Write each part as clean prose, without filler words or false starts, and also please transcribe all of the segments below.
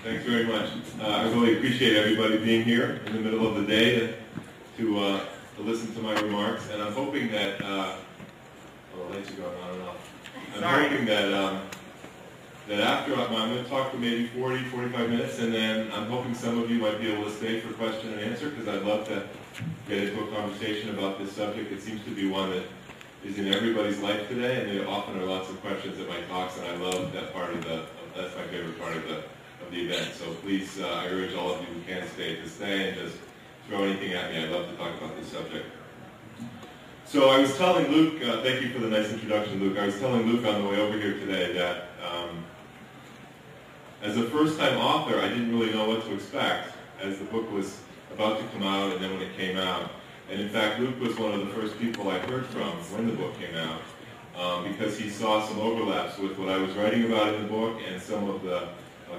Thanks very much. I really appreciate everybody being here in the middle of the day to listen to my remarks, and I'm hoping that, the lights are going on and off. I'm hoping that after I'm going to talk for maybe 40, 45 minutes, and then I'm hoping some of you might be able to stay for question and answer, because I'd love to get into a conversation about this subject. It seems to be one that is in everybody's life today, and there often are lots of questions at my talks, and I love that part of that's my favorite part of the event. So please, I urge all of you who can stay to stay and just throw anything at me. I'd love to talk about this subject. So I was telling Luke, thank you for the nice introduction, Luke. I was telling Luke on the way over here today that as a first-time author, I didn't really know what to expect as the book was about to come out and then when it came out. And in fact, Luke was one of the first people I heard from when the book came out because he saw some overlaps with what I was writing about in the book and some of the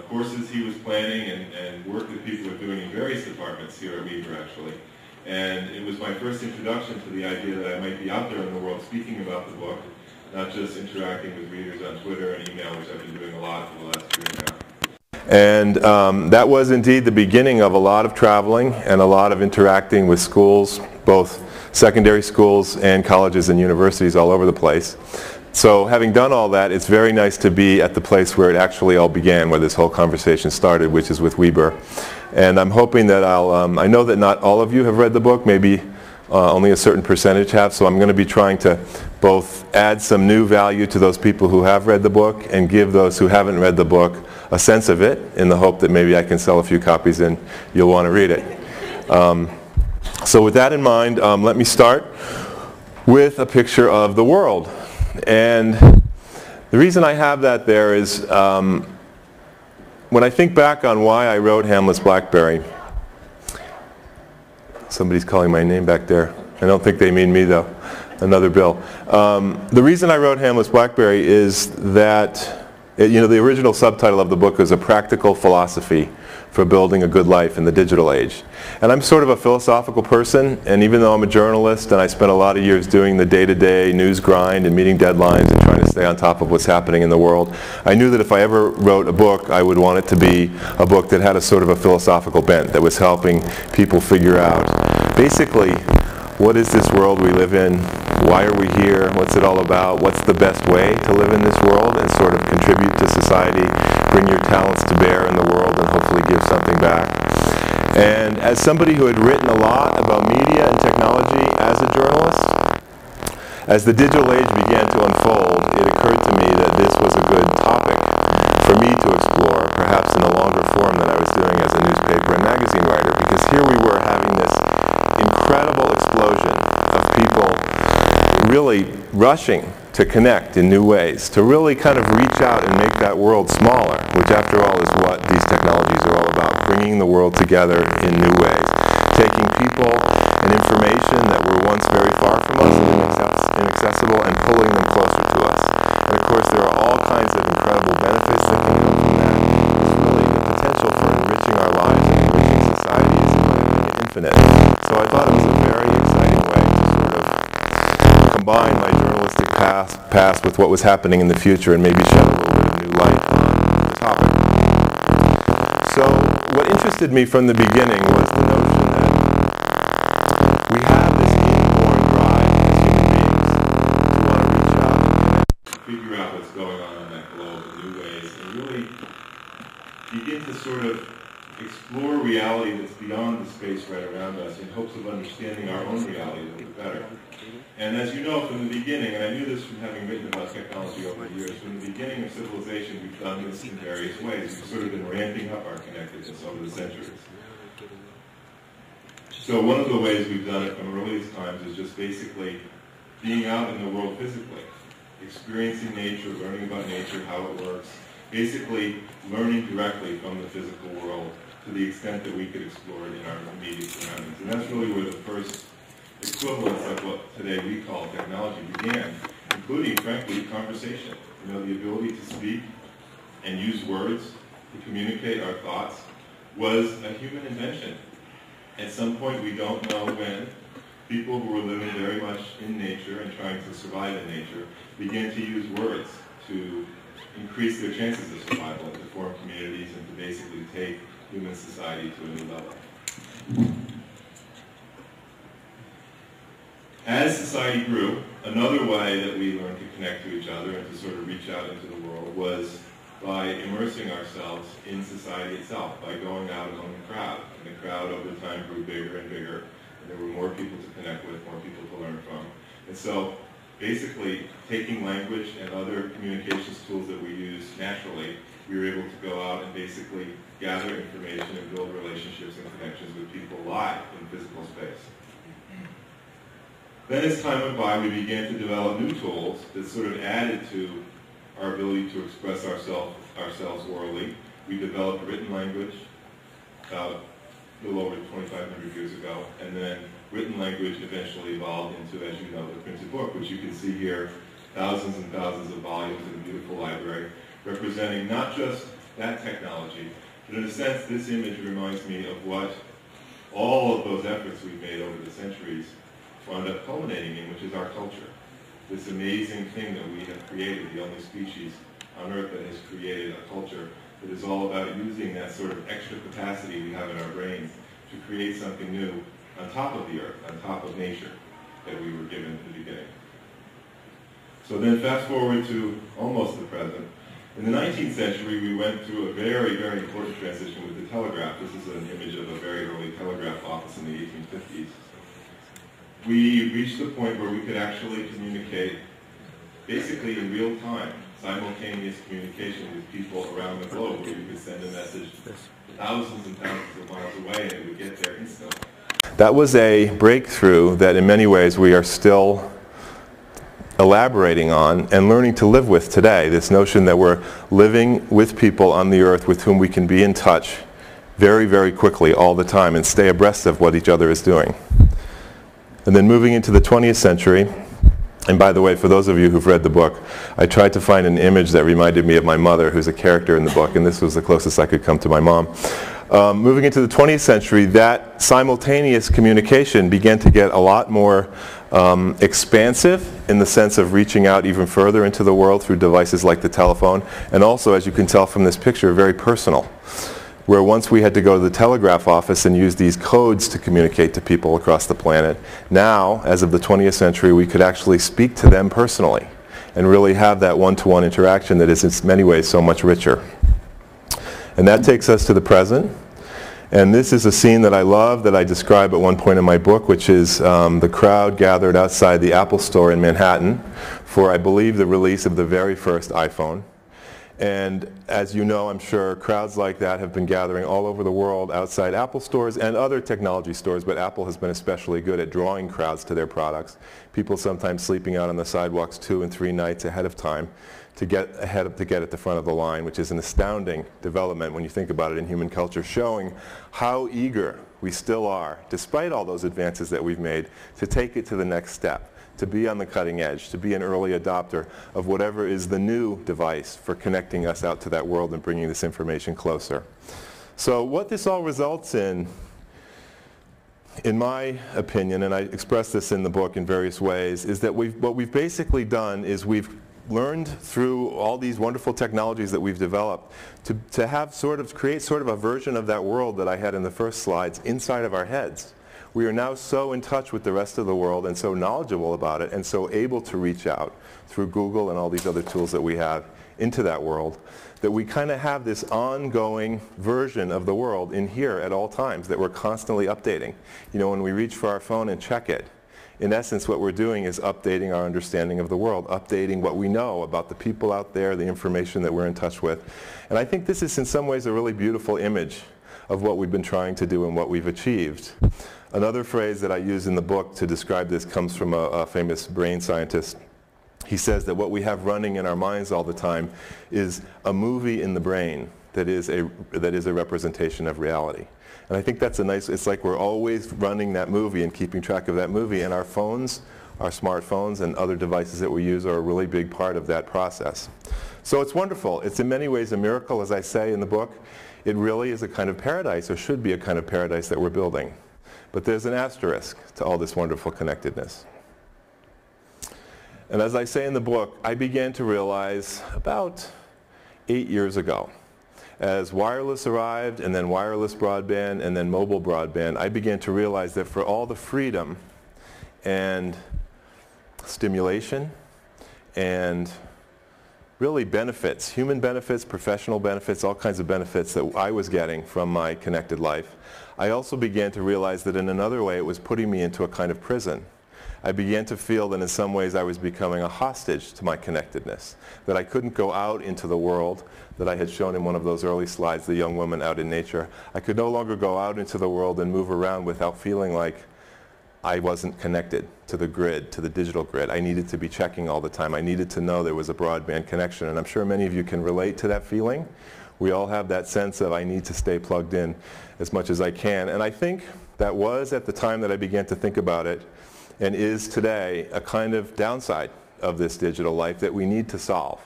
courses he was planning and work that people are doing in various departments here at Weber, actually. And it was my first introduction to the idea that I might be out there in the world speaking about the book, not just interacting with readers on Twitter and email, which I've been doing a lot for the last year and a half. And that was indeed the beginning of a lot of traveling and a lot of interacting with schools, both secondary schools and colleges and universities all over the place. So having done all that, it's very nice to be at the place where it actually all began, where this whole conversation started, which is with Weber. And I'm hoping that I know that not all of you have read the book, maybe only a certain percentage have, so I'm going to be trying to both add some new value to those people who have read the book and give those who haven't read the book a sense of it in the hope that maybe I can sell a few copies and you'll want to read it. So with that in mind, let me start with a picture of the world. And the reason I have that there is when I think back on why I wrote Hamlet's Blackberry. Somebody's calling my name back there. I don't think they mean me though. Another Bill. The reason I wrote Hamlet's Blackberry is that the original subtitle of the book is A Practical Philosophy for Building a Good Life in the Digital Age. And I'm sort of a philosophical person, and even though I'm a journalist and I spent a lot of years doing the day-to-day news grind and meeting deadlines and trying to stay on top of what's happening in the world, I knew that if I ever wrote a book, I would want it to be a book that had a sort of a philosophical bent, that was helping people figure out, basically, what is this world we live in? Why are we here? What's it all about? What's the best way to live in this world and sort of contribute to society, bring your talents to bear in the world and hopefully give something back? And as somebody who had written a lot about media and technology as a journalist, as the digital age began to unfold, it occurred to me that this was a good topic for me to explore, perhaps in a longer form than I was doing as a newspaper and magazine writer, because here we were having this incredible explosion of people really rushing to connect in new ways, to really kind of reach out and make that world smaller, which after all is what these technologies are all about, bringing the world together in new ways, taking people and information that were once very far from us and inaccessible and pulling them closer to us. And of course there are all kinds of incredible benefits that can come from that. It's really the potential for enriching our lives and enriching society is infinite. So I thought it was a very exciting way to sort of combine my journalistic past with what was happening in the future and maybe shed a little bit of new light on the topic. So what interested me from the beginning was the notion that we have this inborn drive as human beings to want to reach out and figure out what's going on that globe in new ways and really begin to sort of explore reality that's beyond the space right around us in hopes of understanding our own reality a little bit better. And as you know from the beginning, and I knew this from having written about technology over the years, from the beginning of civilization we've done this in various ways. We've sort of been ramping up our connectedness over the centuries. So one of the ways we've done it from earliest times is just basically being out in the world physically, experiencing nature, learning about nature, how it works, basically learning directly from the physical world to the extent that we could explore it in our immediate surroundings. And that's really where the first equivalence of what today we call technology began, including, frankly, conversation. The ability to speak and use words to communicate our thoughts was a human invention. At some point, we don't know when, people who were living very much in nature and trying to survive in nature began to use words to increase their chances of survival and to form communities and to basically take human society to a new level. As society grew, another way that we learned to connect to each other and to sort of reach out into the world was by immersing ourselves in society itself, by going out among the crowd. And the crowd over time grew bigger and bigger, and there were more people to connect with, more people to learn from. And so basically, taking language and other communications tools that we use naturally, we were able to go out and basically gather information and build relationships and connections with people live in physical space. Then as time went by, we began to develop new tools that sort of added to our ability to express ourselves orally. We developed written language about a little over 2,500 years ago, and then written language eventually evolved into, as you know, the printed book, which you can see here, thousands and thousands of volumes in a beautiful library, representing not just that technology, but in a sense, this image reminds me of what all of those efforts we've made over the centuries wound up culminating in, which is our culture. This amazing thing that we have created, the only species on Earth that has created a culture that is all about using that sort of extra capacity we have in our brains to create something new on top of the Earth, on top of nature that we were given at the beginning. So then fast forward to almost the present. In the 19th century, we went through a very, very important transition with the telegraph. This is an image of a very early telegraph office in the 1850s. We reached the point where we could actually communicate basically in real time, simultaneous communication with people around the globe, where you could send a message thousands and thousands of miles away and it would get there instantly. That was a breakthrough that in many ways we are still elaborating on and learning to live with today. This notion that we're living with people on the Earth with whom we can be in touch very, very quickly all the time and stay abreast of what each other is doing. And then moving into the 20th century, and by the way, for those of you who've read the book, I tried to find an image that reminded me of my mother, who's a character in the book, and this was the closest I could come to my mom. Moving into the 20th century, that simultaneous communication began to get a lot more expansive in the sense of reaching out even further into the world through devices like the telephone, and also, as you can tell from this picture, very personal. Where once we had to go to the telegraph office and use these codes to communicate to people across the planet, now, as of the 20th century, we could actually speak to them personally and really have that one-to-one interaction that is in many ways so much richer. And that takes us to the present. And this is a scene that I love, that I describe at one point in my book, which is the crowd gathered outside the Apple store in Manhattan for, I believe, the release of the very first iPhone. And as you know, I'm sure, crowds like that have been gathering all over the world outside Apple stores and other technology stores, but Apple has been especially good at drawing crowds to their products. People sometimes sleeping out on the sidewalks 2 and 3 nights ahead of time to get at the front of the line, which is an astounding development when you think about it in human culture, showing how eager we still are, despite all those advances that we've made, to take it to the next step, to be on the cutting edge, to be an early adopter of whatever is the new device for connecting us out to that world and bringing this information closer. So what this all results in my opinion, and I express this in the book in various ways, is that what we've basically done is we've learned through all these wonderful technologies that we've developed to have create sort of a version of that world that I had in the first slides inside of our heads. We are now so in touch with the rest of the world and so knowledgeable about it and so able to reach out through Google and all these other tools that we have into that world that we kind of have this ongoing version of the world in here at all times that we're constantly updating. You know, when we reach for our phone and check it, in essence what we're doing is updating our understanding of the world, updating what we know about the people out there, the information that we're in touch with. And I think this is in some ways a really beautiful image of what we've been trying to do and what we've achieved. Another phrase that I use in the book to describe this comes from a famous brain scientist. He says that what we have running in our minds all the time is a movie in the brain that is a representation of reality. And I think that's it's like we're always running that movie and keeping track of that movie, and our phones, our smartphones and other devices that we use are a really big part of that process. So it's wonderful. It's in many ways a miracle, as I say in the book. It really is a kind of paradise, or should be a kind of paradise that we're building. But there's an asterisk to all this wonderful connectedness. And as I say in the book, I began to realize about 8 years ago. As wireless arrived, and then wireless broadband, and then mobile broadband, I began to realize that for all the freedom and stimulation and really benefits, human benefits, professional benefits, all kinds of benefits that I was getting from my connected life, I also began to realize that in another way it was putting me into a kind of prison. I began to feel that in some ways I was becoming a hostage to my connectedness, that I couldn't go out into the world that I had shown in one of those early slides, the young woman out in nature. I could no longer go out into the world and move around without feeling like I wasn't connected to the grid, to the digital grid. I needed to be checking all the time. I needed to know there was a broadband connection, and I'm sure many of you can relate to that feeling. We all have that sense of I need to stay plugged in as much as I can, and I think that was at the time that I began to think about it, and is today a kind of downside of this digital life that we need to solve.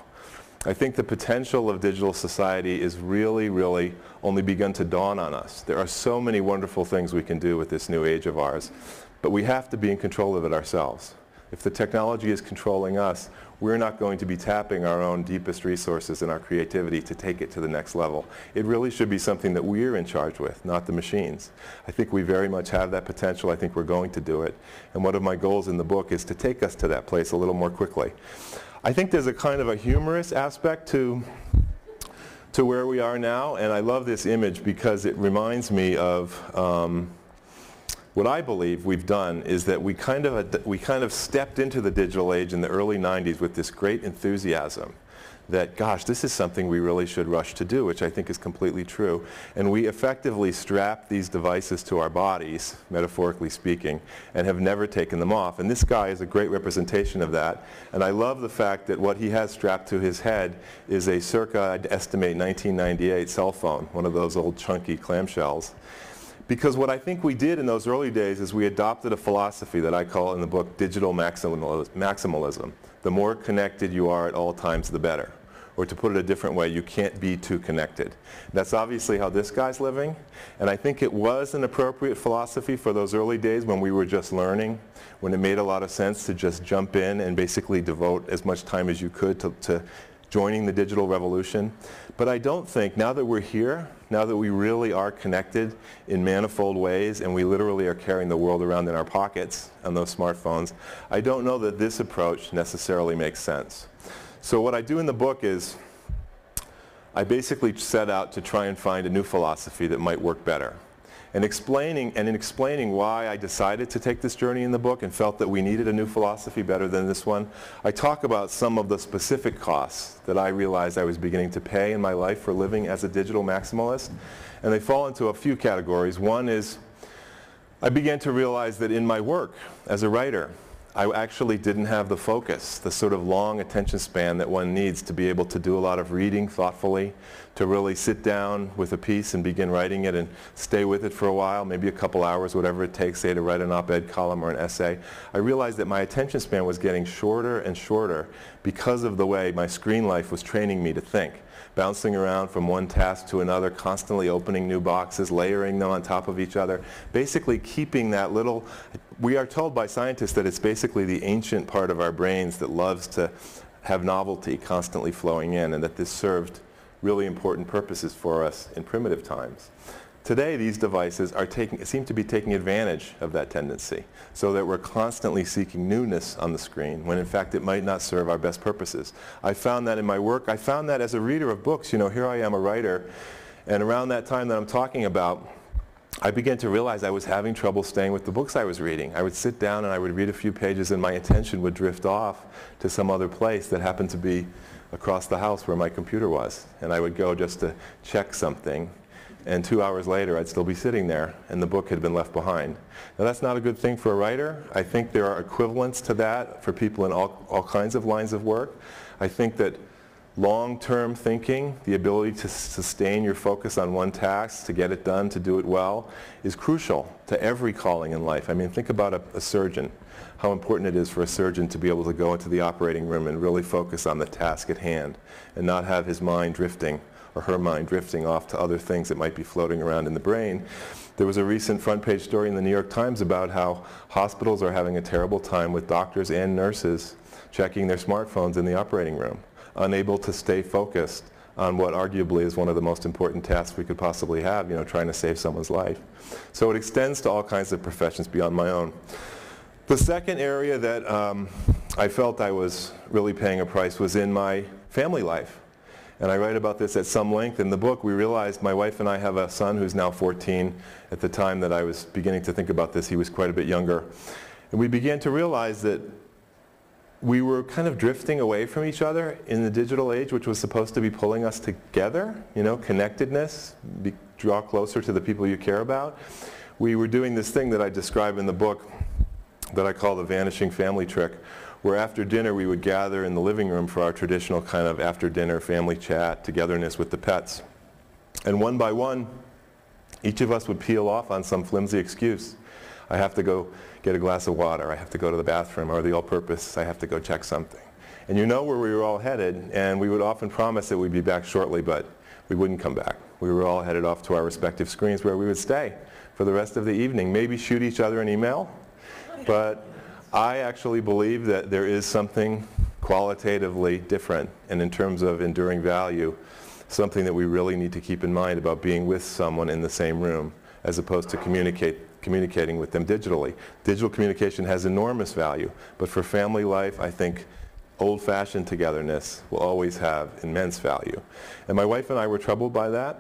I think the potential of digital society is really only begun to dawn on us. There are so many wonderful things we can do with this new age of ours, but we have to be in control of it ourselves. If the technology is controlling us, we're not going to be tapping our own deepest resources and our creativity to take it to the next level. It really should be something that we're in charge with, not the machines. I think we very much have that potential. I think we're going to do it. And one of my goals in the book is to take us to that place a little more quickly. I think there's a kind of a humorous aspect to where we are now, and I love this image because it reminds me of what I believe we've done is that we kind of stepped into the digital age in the early 90s with this great enthusiasm that, gosh, this is something we really should rush to do, which I think is completely true. And we effectively strapped these devices to our bodies, metaphorically speaking, and have never taken them off. And this guy is a great representation of that. And I love the fact that what he has strapped to his head is a circa, I'd estimate, 1998 cell phone, one of those old chunky clamshells. Because what I think we did in those early days is we adopted a philosophy that I call in the book digital maximalism. The more connected you are at all times, the better. Or to put it a different way, you can't be too connected. That's obviously how this guy's living. And I think it was an appropriate philosophy for those early days when we were just learning, when it made a lot of sense to just jump in and basically devote as much time as you could to joining the digital revolution. But I don't think, now that we're here, now that we really are connected in manifold ways and we literally are carrying the world around in our pockets on those smartphones, I don't know that this approach necessarily makes sense. So what I do in the book is I basically set out to try and find a new philosophy that might work better. And in explaining why I decided to take this journey in the book and felt that we needed a new philosophy better than this one, I talk about some of the specific costs that I realized I was beginning to pay in my life for living as a digital maximalist. And they fall into a few categories. One is I began to realize that in my work as a writer, I actually didn't have the focus, the sort of long attention span that one needs to be able to do a lot of reading thoughtfully, to really sit down with a piece and begin writing it and stay with it for a while, maybe a couple hours, whatever it takes, say, to write an op-ed column or an essay. I realized that my attention span was getting shorter and shorter because of the way my screen life was training me to think. Bouncing around from one task to another, constantly opening new boxes, layering them on top of each other, basically keeping that little, we are told by scientists that it's basically the ancient part of our brains that loves to have novelty constantly flowing in, and that this served really important purposes for us in primitive times. Today, these devices seem to be taking advantage of that tendency, so that we're constantly seeking newness on the screen, when in fact it might not serve our best purposes. I found that in my work. I found that as a reader of books. You know, here I am, a writer, and around that time that I'm talking about, I began to realize I was having trouble staying with the books I was reading. I would sit down and I would read a few pages and my attention would drift off to some other place that happened to be across the house where my computer was. And I would go just to check something. And 2 hours later, I'd still be sitting there, and the book had been left behind. Now, that's not a good thing for a writer. I think there are equivalents to that for people in all kinds of lines of work. I think that long-term thinking, the ability to sustain your focus on one task, to get it done, to do it well, is crucial to every calling in life. I mean, think about a surgeon, how important it is for a surgeon to be able to go into the operating room and really focus on the task at hand and not have his mind drifting or her mind drifting off to other things that might be floating around in the brain. There was a recent front page story in the New York Times about how hospitals are having a terrible time with doctors and nurses checking their smartphones in the operating room, unable to stay focused on what arguably is one of the most important tasks we could possibly have, trying to save someone's life. So it extends to all kinds of professions beyond my own. The second area that I felt I was really paying a price was in my family life. And I write about this at some length in the book. We realized, my wife and I have a son who's now 14. At the time that I was beginning to think about this, he was quite a bit younger. And we began to realize that we were kind of drifting away from each other in the digital age, which was supposed to be pulling us together, connectedness, draw closer to the people you care about. We were doing this thing that I describe in the book that I call the vanishing family trick, where after dinner we would gather in the living room for our traditional kind of after dinner family chat, togetherness with the pets. And one by one, each of us would peel off on some flimsy excuse. I have to go get a glass of water, I have to go to the bathroom, or the all-purpose, I have to go check something. And you know where we were all headed, and we would often promise that we'd be back shortly, but we wouldn't come back. We were all headed off to our respective screens where we would stay for the rest of the evening, maybe shoot each other an email, but I actually believe that there is something qualitatively different, and in terms of enduring value, something that we really need to keep in mind about being with someone in the same room, as opposed to communicating with them digitally. Digital communication has enormous value, but for family life, I think old-fashioned togetherness will always have immense value. And my wife and I were troubled by that,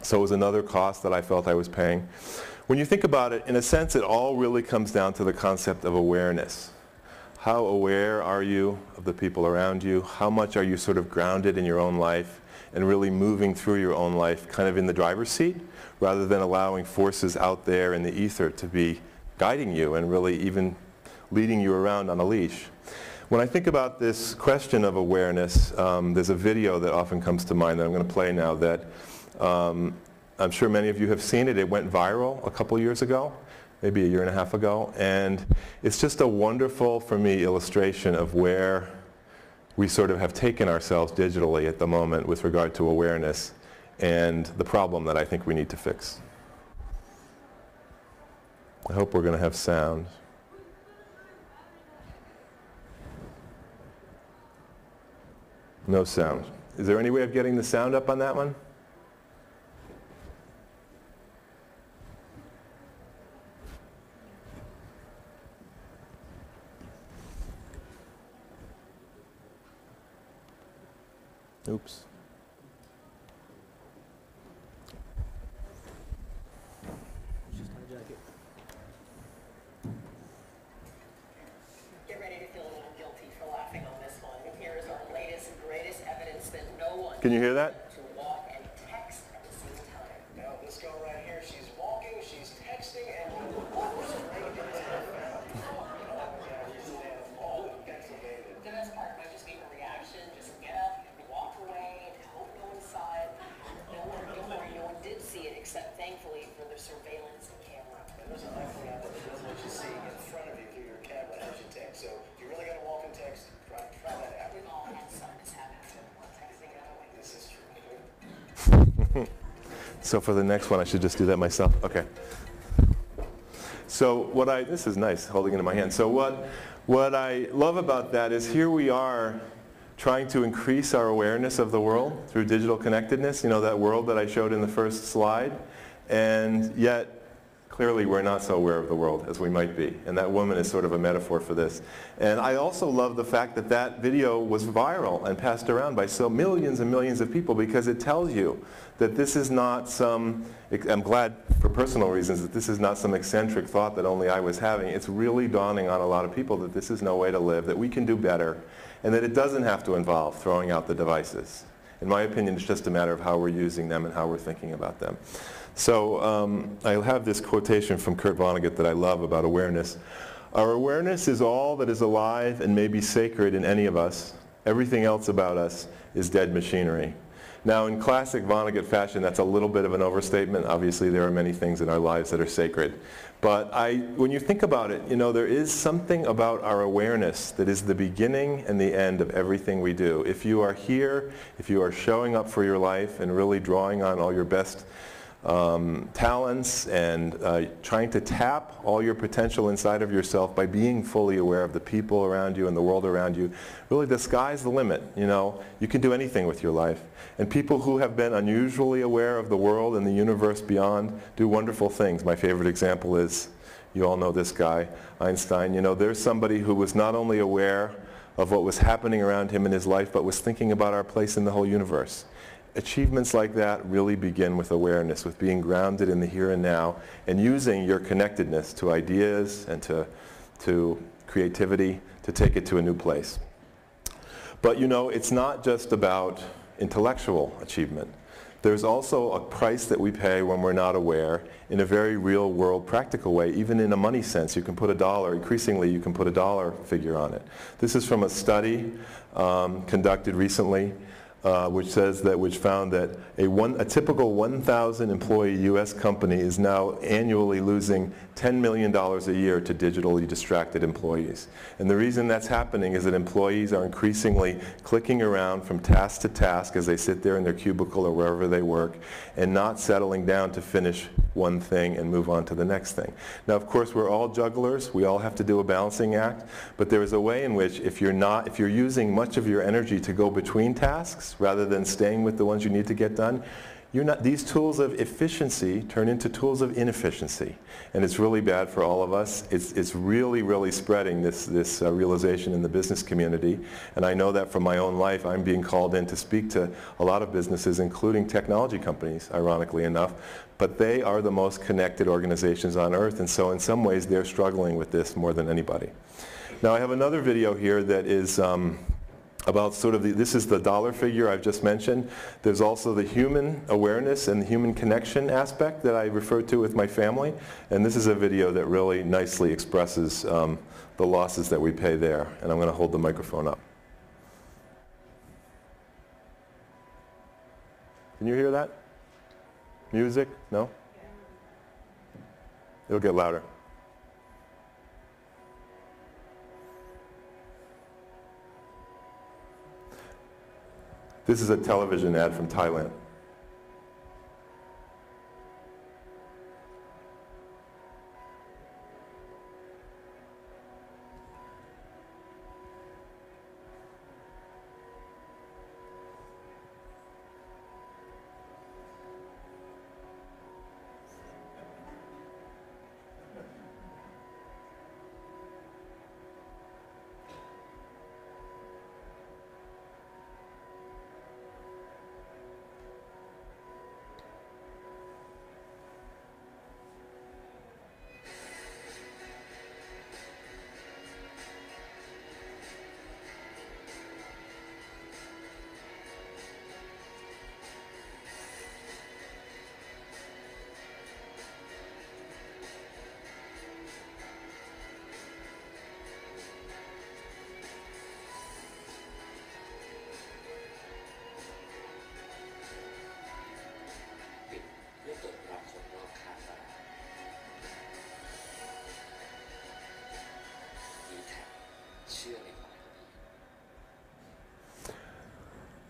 so it was another cost that I felt I was paying. When you think about it, in a sense, it all really comes down to the concept of awareness. How aware are you of the people around you? How much are you sort of grounded in your own life and really moving through your own life kind of in the driver's seat, rather than allowing forces out there in the ether to be guiding you and really even leading you around on a leash? When I think about this question of awareness, there's a video that often comes to mind that I'm going to play now that I'm sure many of you have seen it. It went viral a couple years ago, maybe a year and a half ago, and it's just a wonderful, for me, illustration of where we sort of have taken ourselves digitally at the moment with regard to awareness and the problem that I think we need to fix. I hope we're going to have sound. No sound. Is there any way of getting the sound up on that one? Oops. Get ready to feel a little guilty for laughing on this one. Here is our latest and greatest evidence that no one Can you hear that? to walk and text at the same time. Now this girl right here, she's walking, she's texting, and straight into her The best part might just be her reaction. Just get up, walk away, and hope no one's inside. No one did see it, except thankfully for the surveillance camera. There's an iPhone out there that does what you see in front of you through your camera as you text. So if you're really going to walk and text, try that out. We've all had some mishaps while texting, haven't we? This is true. So for the next one, I should just do that myself. Okay. So this is nice, holding it in my hand. So what I love about that is here we are trying to increase our awareness of the world through digital connectedness, that world that I showed in the first slide, and yet clearly we're not so aware of the world as we might be. And that woman is sort of a metaphor for this. And I also love the fact that that video was viral and passed around by so millions and millions of people, because it tells you that this is not some, I'm glad for personal reasons, that this is not some eccentric thought that only I was having. It's really dawning on a lot of people that this is no way to live, that we can do better, and that it doesn't have to involve throwing out the devices. In my opinion, it's just a matter of how we're using them and how we're thinking about them. So I have this quotation from Kurt Vonnegut that I love about awareness. Our awareness is all that is alive and may be sacred in any of us. Everything else about us is dead machinery. Now, in classic Vonnegut fashion, that's a little bit of an overstatement. Obviously, there are many things in our lives that are sacred. But when you think about it, there is something about our awareness that is the beginning and the end of everything we do. If you are here, if you are showing up for your life and really drawing on all your best talents and trying to tap all your potential inside of yourself by being fully aware of the people around you and the world around you. Really, the sky's the limit. You know, you can do anything with your life. And people who have been unusually aware of the world and the universe beyond do wonderful things. My favorite example is, you all know this guy, Einstein. You know, there's somebody who was not only aware of what was happening around him in his life, but was thinking about our place in the whole universe. Achievements like that really begin with awareness, with being grounded in the here and now, and using your connectedness to ideas and to creativity to take it to a new place. But you know, it's not just about intellectual achievement. There's also a price that we pay when we're not aware in a very real world practical way. Even in a money sense, you can put a dollar, increasingly you can put a dollar figure on it. This is from a study conducted recently which found that a typical 1,000 employee U.S. company is now annually losing $10 million a year to digitally distracted employees. And the reason that's happening is that employees are increasingly clicking around from task to task as they sit there in their cubicle or wherever they work, and not settling down to finish one thing and move on to the next thing. Now, of course, we're all jugglers. We all have to do a balancing act. But there is a way in which if you're using much of your energy to go between tasks rather than staying with the ones you need to get done, these tools of efficiency turn into tools of inefficiency. And it's really bad for all of us. It's really, really spreading this realization in the business community. And I know that from my own life, I'm being called in to speak to a lot of businesses, including technology companies, ironically enough. But they are the most connected organizations on earth. And so in some ways, they're struggling with this more than anybody. Now, I have another video here that is about sort of this is the dollar figure I've just mentioned. There's also the human awareness and the human connection aspect that I referred to with my family. And this is a video that really nicely expresses the losses that we pay there. And I'm going to hold the microphone up. Can you hear that? Music? No? It'll get louder. This is a television ad from Thailand.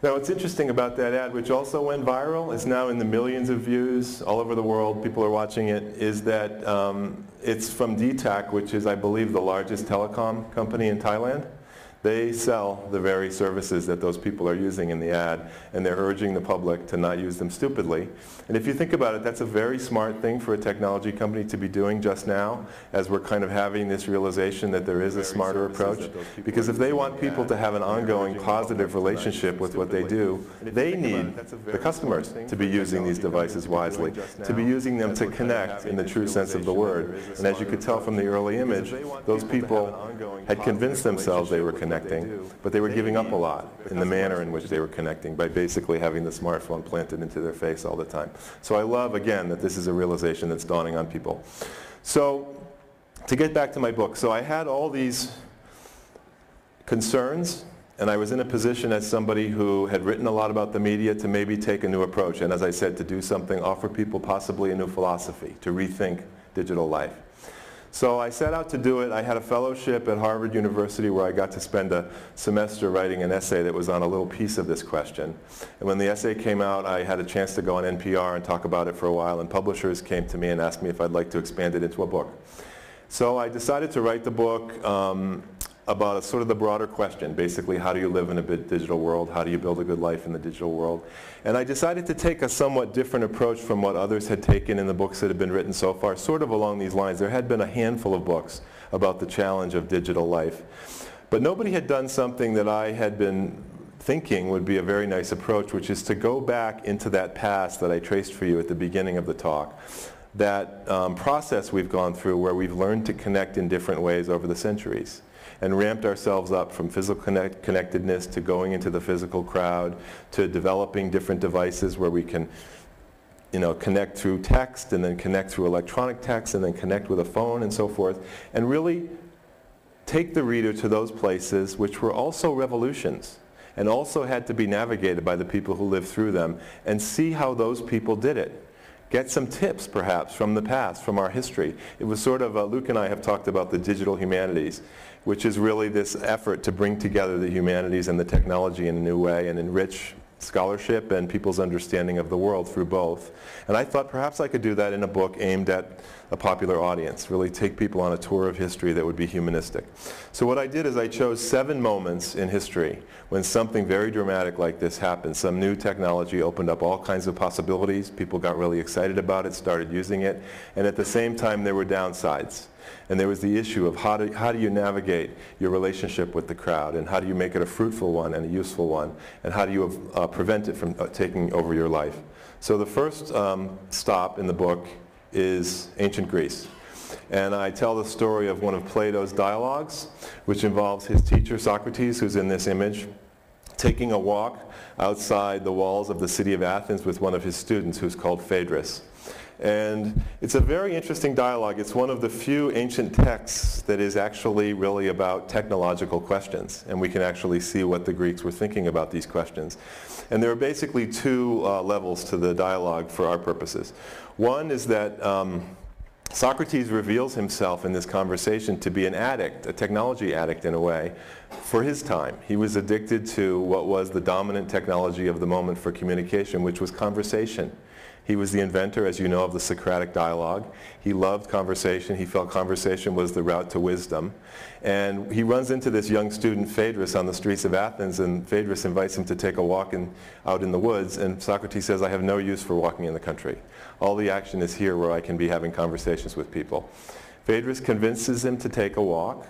Now, what's interesting about that ad, which also went viral, is now in the millions of views all over the world, people are watching it, is that it's from DTAC, which is, I believe, the largest telecom company in Thailand. They sell the very services that those people are using in the ad, and they're urging the public to not use them stupidly. And if you think about it, that's a very smart thing for a technology company to be doing just now, as we're kind of having this realization that there is a smarter approach. Because if they want people to have an ongoing positive relationship with what they do, they need the customers to be using these devices wisely, to be using them to connect in the true sense of the word. And as you could tell from the early image, those people had convinced themselves they were connecting, but they were giving up a lot in the manner in which they were connecting by basically having the smartphone planted into their face all the time. So I love, again, that this is a realization that's dawning on people. So to get back to my book, so I had all these concerns, and I was in a position as somebody who had written a lot about the media to maybe take a new approach, and as I said, to do something, offer people possibly a new philosophy, to rethink digital life. So I set out to do it. I had a fellowship at Harvard University where I got to spend a semester writing an essay that was on a little piece of this question. And when the essay came out, I had a chance to go on NPR and talk about it for a while, and publishers came to me and asked me if I'd like to expand it into a book. So I decided to write the book about a sort of the broader question, basically how do you live in a digital world, how do you build a good life in the digital world. And I decided to take a somewhat different approach from what others had taken in the books that had been written so far, sort of along these lines. There had been a handful of books about the challenge of digital life, but nobody had done something that I had been thinking would be a very nice approach, which is to go back into that past that I traced for you at the beginning of the talk. That process we've gone through where we've learned to connect in different ways over the centuries and ramped ourselves up from physical connectedness to going into the physical crowd to developing different devices where we can connect through text and then connect through electronic text and then connect with a phone and so forth, and really take the reader to those places which were also revolutions and also had to be navigated by the people who lived through them, and see how those people did it. Get some tips, perhaps, from the past, from our history. It was sort of, Luke and I have talked about the digital humanities, which is really this effort to bring together the humanities and the technology in a new way and enrich scholarship and people's understanding of the world through both. And I thought perhaps I could do that in a book aimed at a popular audience, really take people on a tour of history that would be humanistic. So what I did is I chose 7 moments in history when something very dramatic like this happened. Some new technology opened up all kinds of possibilities. People got really excited about it, started using it, and at the same time there were downsides. And there was the issue of how do you navigate your relationship with the crowd, and how do you make it a fruitful one and a useful one, and how do you prevent it from taking over your life. So the first stop in the book is ancient Greece. And I tell the story of one of Plato's dialogues, which involves his teacher Socrates, who's in this image, taking a walk outside the walls of the city of Athens with one of his students who's called Phaedrus. And it's a very interesting dialogue. It's one of the few ancient texts that is actually really about technological questions, and we can actually see what the Greeks were thinking about these questions. And there are basically 2 levels to the dialogue for our purposes. One is that Socrates reveals himself in this conversation to be an addict, a technology addict in a way, for his time. He was addicted to what was the dominant technology of the moment for communication, which was conversation. He was the inventor, as you know, of the Socratic dialogue. He loved conversation. He felt conversation was the route to wisdom. And he runs into this young student, Phaedrus, on the streets of Athens, and Phaedrus invites him to take a walk out in the woods, and Socrates says, I have no use for walking in the country. All the action is here where I can be having conversations with people. Phaedrus convinces him to take a walk,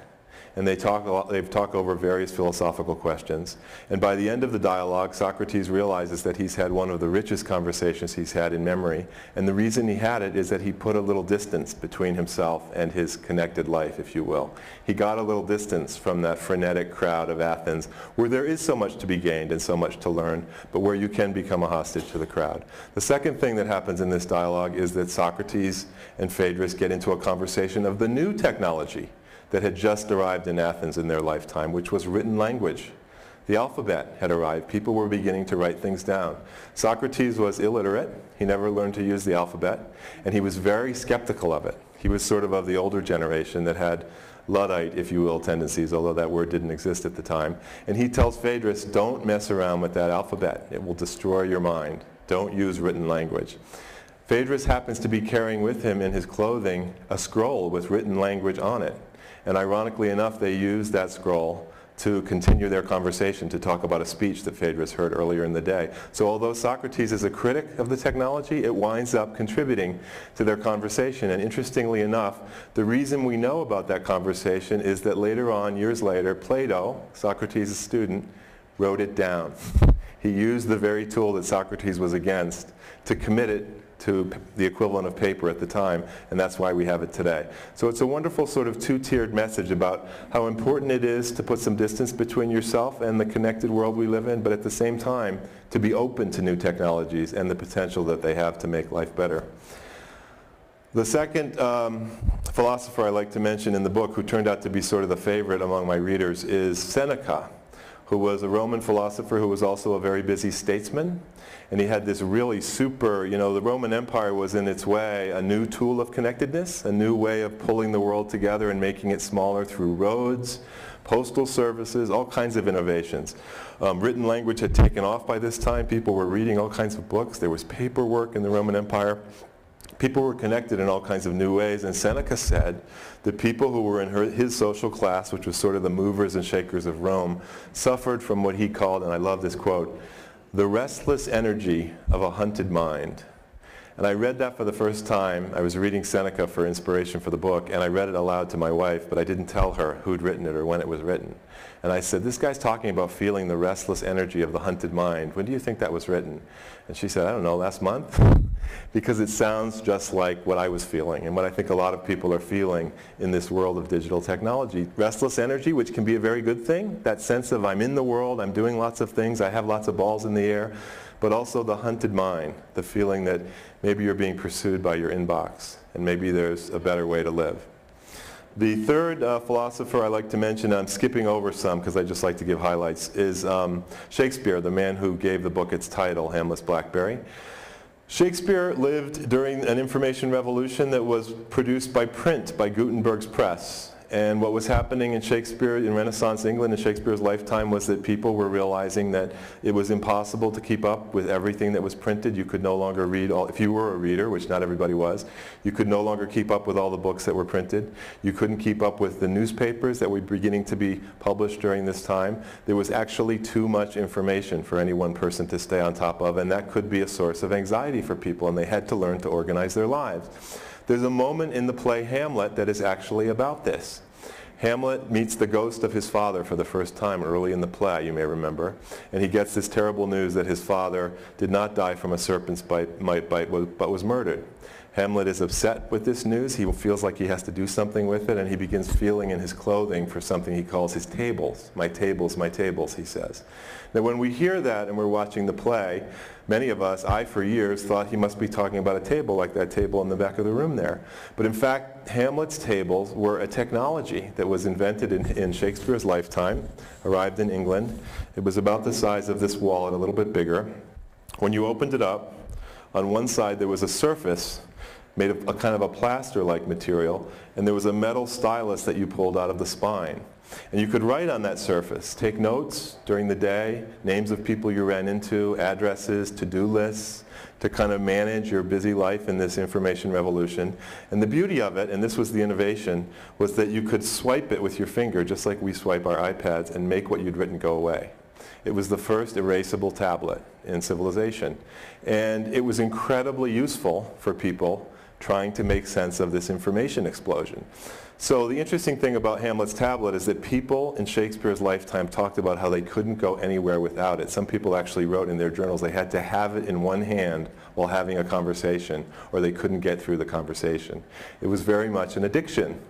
and they've talked over various philosophical questions. And by the end of the dialogue, Socrates realizes that he's had one of the richest conversations he's had in memory. And the reason he had it is that he put a little distance between himself and his connected life, if you will. He got a little distance from that frenetic crowd of Athens, where there is so much to be gained and so much to learn, but where you can become a hostage to the crowd. The second thing that happens in this dialogue is that Socrates and Phaedrus get into a conversation of the new technology that had just arrived in Athens in their lifetime, which was written language. The alphabet had arrived. People were beginning to write things down. Socrates was illiterate. He never learned to use the alphabet, and he was very skeptical of it. He was sort of the older generation that had Luddite, if you will, tendencies, although that word didn't exist at the time. And he tells Phaedrus, don't mess around with that alphabet. It will destroy your mind. Don't use written language. Phaedrus happens to be carrying with him in his clothing a scroll with written language on it. And ironically enough, they used that scroll to continue their conversation, to talk about a speech that Phaedrus heard earlier in the day. So although Socrates is a critic of the technology, it winds up contributing to their conversation. And interestingly enough, the reason we know about that conversation is that later on, years later, Plato, Socrates' student, wrote it down. He used the very tool that Socrates was against to commit it to the equivalent of paper at the time, and that's why we have it today. So it's a wonderful sort of 2-tiered message about how important it is to put some distance between yourself and the connected world we live in, but at the same time to be open to new technologies and the potential that they have to make life better. The second philosopher I like to mention in the book, who turned out to be sort of the favorite among my readers, is Seneca, who was a Roman philosopher who was also a very busy statesman. And he had this really super, you know, the Roman Empire was in its way a new tool of connectedness, a new way of pulling the world together and making it smaller through roads, postal services, all kinds of innovations. Written language had taken off by this time. People were reading all kinds of books. There was paperwork in the Roman Empire. People were connected in all kinds of new ways, and Seneca said that people who were in his social class, which was sort of the movers and shakers of Rome, suffered from what he called, and I love this quote, the restless energy of a hunted mind. And I read that for the first time. I was reading Seneca for inspiration for the book, and I read it aloud to my wife, but I didn't tell her who'd written it or when it was written. And I said, this guy's talking about feeling the restless energy of the hunted mind. When do you think that was written? And she said, I don't know, last month? Because it sounds just like what I was feeling and what I think a lot of people are feeling in this world of digital technology. Restless energy, which can be a very good thing, that sense of I'm in the world, I'm doing lots of things, I have lots of balls in the air, but also the hunted mind, the feeling that maybe you're being pursued by your inbox and maybe there's a better way to live. The third philosopher I like to mention, I'm skipping over some because I just like to give highlights, is Shakespeare, the man who gave the book its title, Hamlet's Blackberry. Shakespeare lived during an information revolution that was produced by print, by Gutenberg's press. And what was happening in Shakespeare, in Renaissance England, in Shakespeare's lifetime, was that people were realizing that it was impossible to keep up with everything that was printed. You could no longer read all, if you were a reader, which not everybody was, you could no longer keep up with all the books that were printed. You couldn't keep up with the newspapers that were beginning to be published during this time. There was actually too much information for any one person to stay on top of, and that could be a source of anxiety for people, and they had to learn to organize their lives. There's a moment in the play Hamlet that is actually about this. Hamlet meets the ghost of his father for the first time early in the play, you may remember, and he gets this terrible news that his father did not die from a serpent's bite, but was murdered. Hamlet is upset with this news. He feels like he has to do something with it, and he begins feeling in his clothing for something he calls his tables, my tables, he says. Now when we hear that and we're watching the play, many of us, I for years, thought he must be talking about a table like that table in the back of the room there. But in fact, Hamlet's tables were a technology that was invented in Shakespeare's lifetime, arrived in England. It was about the size of this wallet, a little bit bigger. When you opened it up, on one side there was a surface made of a kind of a plaster-like material, and there was a metal stylus that you pulled out of the spine. And you could write on that surface, take notes during the day, names of people you ran into, addresses, to-do lists, to kind of manage your busy life in this information revolution. And the beauty of it, and this was the innovation, was that you could swipe it with your finger, just like we swipe our iPads, and make what you'd written go away. It was the first erasable tablet in civilization. And it was incredibly useful for people trying to make sense of this information explosion. So the interesting thing about Hamlet's tablet is that people in Shakespeare's lifetime talked about how they couldn't go anywhere without it. Some people actually wrote in their journals they had to have it in one hand while having a conversation, or they couldn't get through the conversation. It was very much an addiction.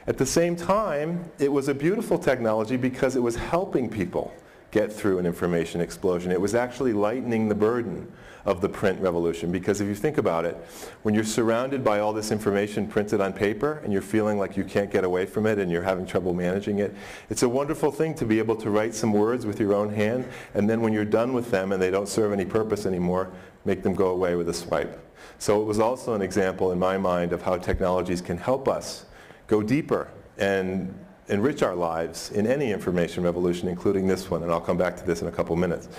At the same time, it was a beautiful technology because it was helping people get through an information explosion. It was actually lightening the burden of the print revolution, because if you think about it, when you're surrounded by all this information printed on paper and you're feeling like you can't get away from it and you're having trouble managing it, it's a wonderful thing to be able to write some words with your own hand, and then when you're done with them and they don't serve any purpose anymore, make them go away with a swipe. So it was also an example in my mind of how technologies can help us go deeper and enrich our lives in any information revolution, including this one, and I'll come back to this in a couple minutes.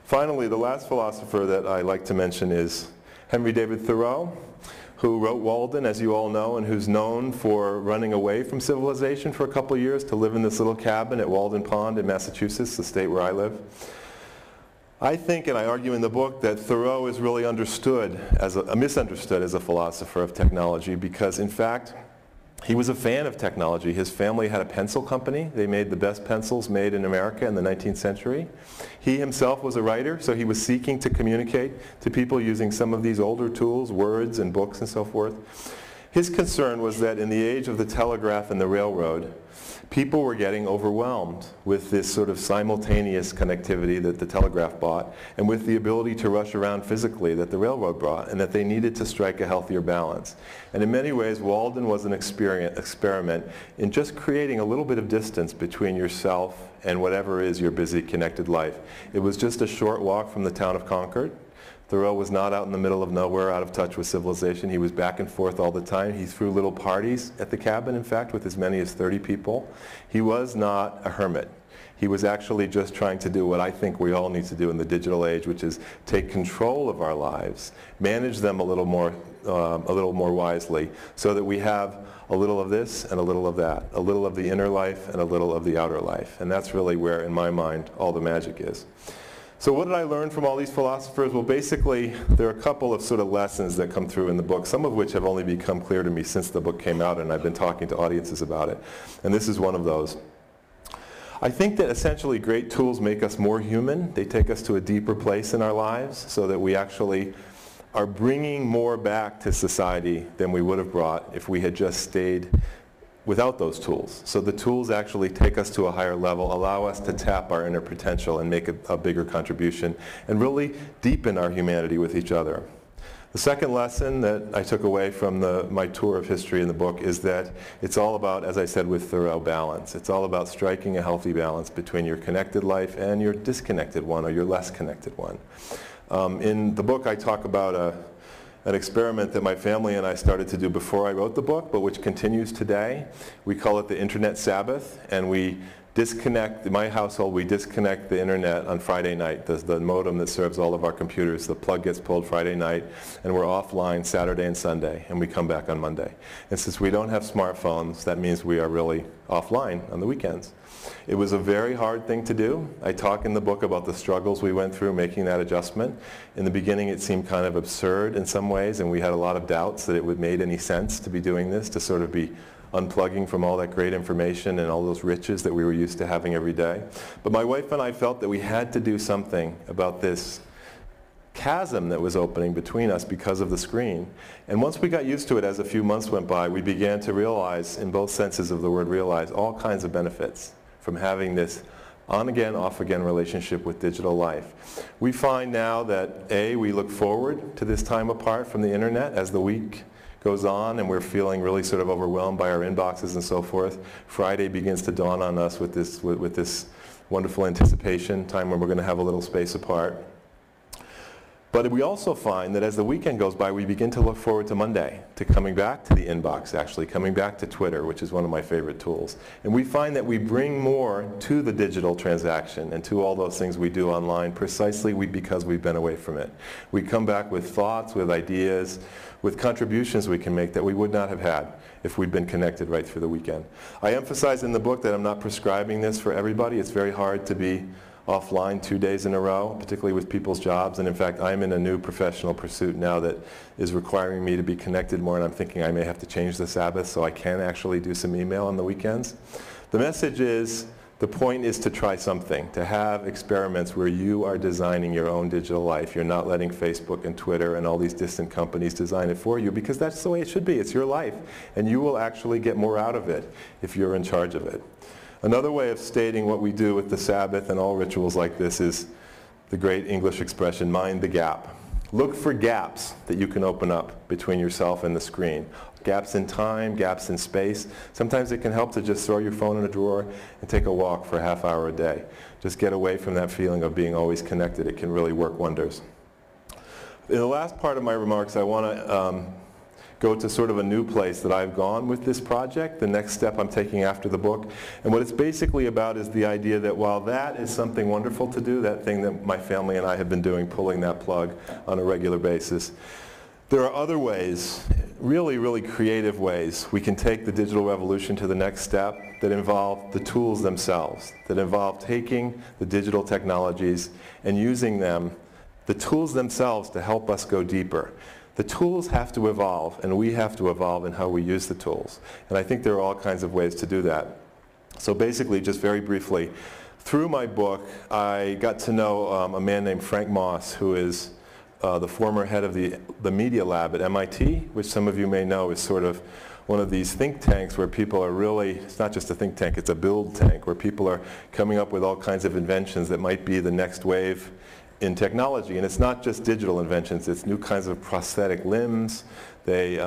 Finally, the last philosopher that I like to mention is Henry David Thoreau, who wrote Walden, as you all know, and who's known for running away from civilization for a couple of years to live in this little cabin at Walden Pond in Massachusetts, the state where I live. I think, and I argue in the book, that Thoreau is really misunderstood as a philosopher of technology, because in fact, he was a fan of technology. His family had a pencil company. They made the best pencils made in America in the 19th century. He himself was a writer, so he was seeking to communicate to people using some of these older tools, words and books and so forth. His concern was that in the age of the telegraph and the railroad, people were getting overwhelmed with this sort of simultaneous connectivity that the telegraph brought and with the ability to rush around physically that the railroad brought, and that they needed to strike a healthier balance. And in many ways, Walden was an experiment in just creating a little bit of distance between yourself and whatever is your busy, connected life. It was just a short walk from the town of Concord. Thoreau was not out in the middle of nowhere, out of touch with civilization. He was back and forth all the time. He threw little parties at the cabin, in fact, with as many as 30 people. He was not a hermit. He was actually just trying to do what I think we all need to do in the digital age, which is take control of our lives, manage them a little more wisely, so that we have a little of this and a little of that, a little of the inner life and a little of the outer life. And that's really where, in my mind, all the magic is. So what did I learn from all these philosophers? Well, basically, there are a couple of sort of lessons that come through in the book, some of which have only become clear to me since the book came out, and I've been talking to audiences about it. And this is one of those. I think that essentially great tools make us more human. They take us to a deeper place in our lives so that we actually are bringing more back to society than we would have brought if we had just stayed without those tools. So the tools actually take us to a higher level, allow us to tap our inner potential and make a bigger contribution, and really deepen our humanity with each other. The second lesson that I took away from my tour of history in the book is that it's all about, as I said with Thoreau, balance. It's all about striking a healthy balance between your connected life and your disconnected one, or your less connected one. In the book I talk about an experiment that my family and I started to do before I wrote the book, but which continues today. We call it the Internet Sabbath, and we disconnect, in my household, we disconnect the internet on Friday night. The modem that serves all of our computers, the plug gets pulled Friday night, and we're offline Saturday and Sunday, and we come back on Monday. And since we don't have smartphones, that means we are really offline on the weekends. It was a very hard thing to do. I talk in the book about the struggles we went through making that adjustment. In the beginning it seemed kind of absurd in some ways, and we had a lot of doubts that it would make any sense to be doing this, to sort of be unplugging from all that great information and all those riches that we were used to having every day. But my wife and I felt that we had to do something about this chasm that was opening between us because of the screen. And once we got used to it, as a few months went by, we began to realize, in both senses of the word realize, all kinds of benefits from having this on-again, off-again relationship with digital life. We find now that, A, we look forward to this time apart from the internet as the week goes on and we're feeling really sort of overwhelmed by our inboxes and so forth. Friday begins to dawn on us with this wonderful anticipation, time when we're going to have a little space apart. But we also find that as the weekend goes by, we begin to look forward to Monday, to coming back to the inbox, actually, coming back to Twitter, which is one of my favorite tools. And we find that we bring more to the digital transaction and to all those things we do online precisely because we've been away from it. We come back with thoughts, with ideas, with contributions we can make that we would not have had if we'd been connected right through the weekend. I emphasize in the book that I'm not prescribing this for everybody. It's very hard to be offline 2 days in a row, particularly with people's jobs. And in fact, I'm in a new professional pursuit now that is requiring me to be connected more, and I'm thinking I may have to change the Sabbath so I can actually do some email on the weekends. The message is, the point is to try something, to have experiments where you are designing your own digital life. You're not letting Facebook and Twitter and all these distant companies design it for you, because that's the way it should be. It's your life, and you will actually get more out of it if you're in charge of it. Another way of stating what we do with the Sabbath and all rituals like this is the great English expression, mind the gap. Look for gaps that you can open up between yourself and the screen. Gaps in time, gaps in space. Sometimes it can help to just throw your phone in a drawer and take a walk for a half hour a day. Just get away from that feeling of being always connected. It can really work wonders. In the last part of my remarks, I want to go to sort of a new place that I've gone with this project, the next step I'm taking after the book. And what it's basically about is the idea that while that is something wonderful to do, that thing that my family and I have been doing, pulling that plug on a regular basis, there are other ways, really, really creative ways, we can take the digital revolution to the next step that involve the tools themselves, that involve taking the digital technologies and using them, the tools themselves, to help us go deeper. The tools have to evolve, and we have to evolve in how we use the tools. And I think there are all kinds of ways to do that. So basically, just very briefly, through my book, I got to know a man named Frank Moss, who is the former head of the media lab at MIT, which some of you may know is sort of one of these think tanks where people are really, it's not just a think tank, it's a build tank, where people are coming up with all kinds of inventions that might be the next wave in technology. And it's not just digital inventions, it's new kinds of prosthetic limbs. They've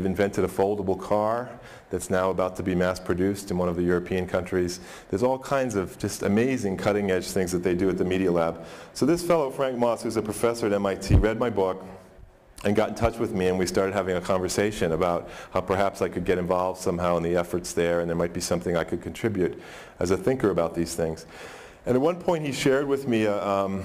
invented a foldable car that's now about to be mass produced in one of the European countries. There's all kinds of just amazing cutting edge things that they do at the Media Lab. So this fellow, Frank Moss, who's a professor at MIT, read my book and got in touch with me, and we started having a conversation about how perhaps I could get involved somehow in the efforts there, and there might be something I could contribute as a thinker about these things. And at one point he shared with me an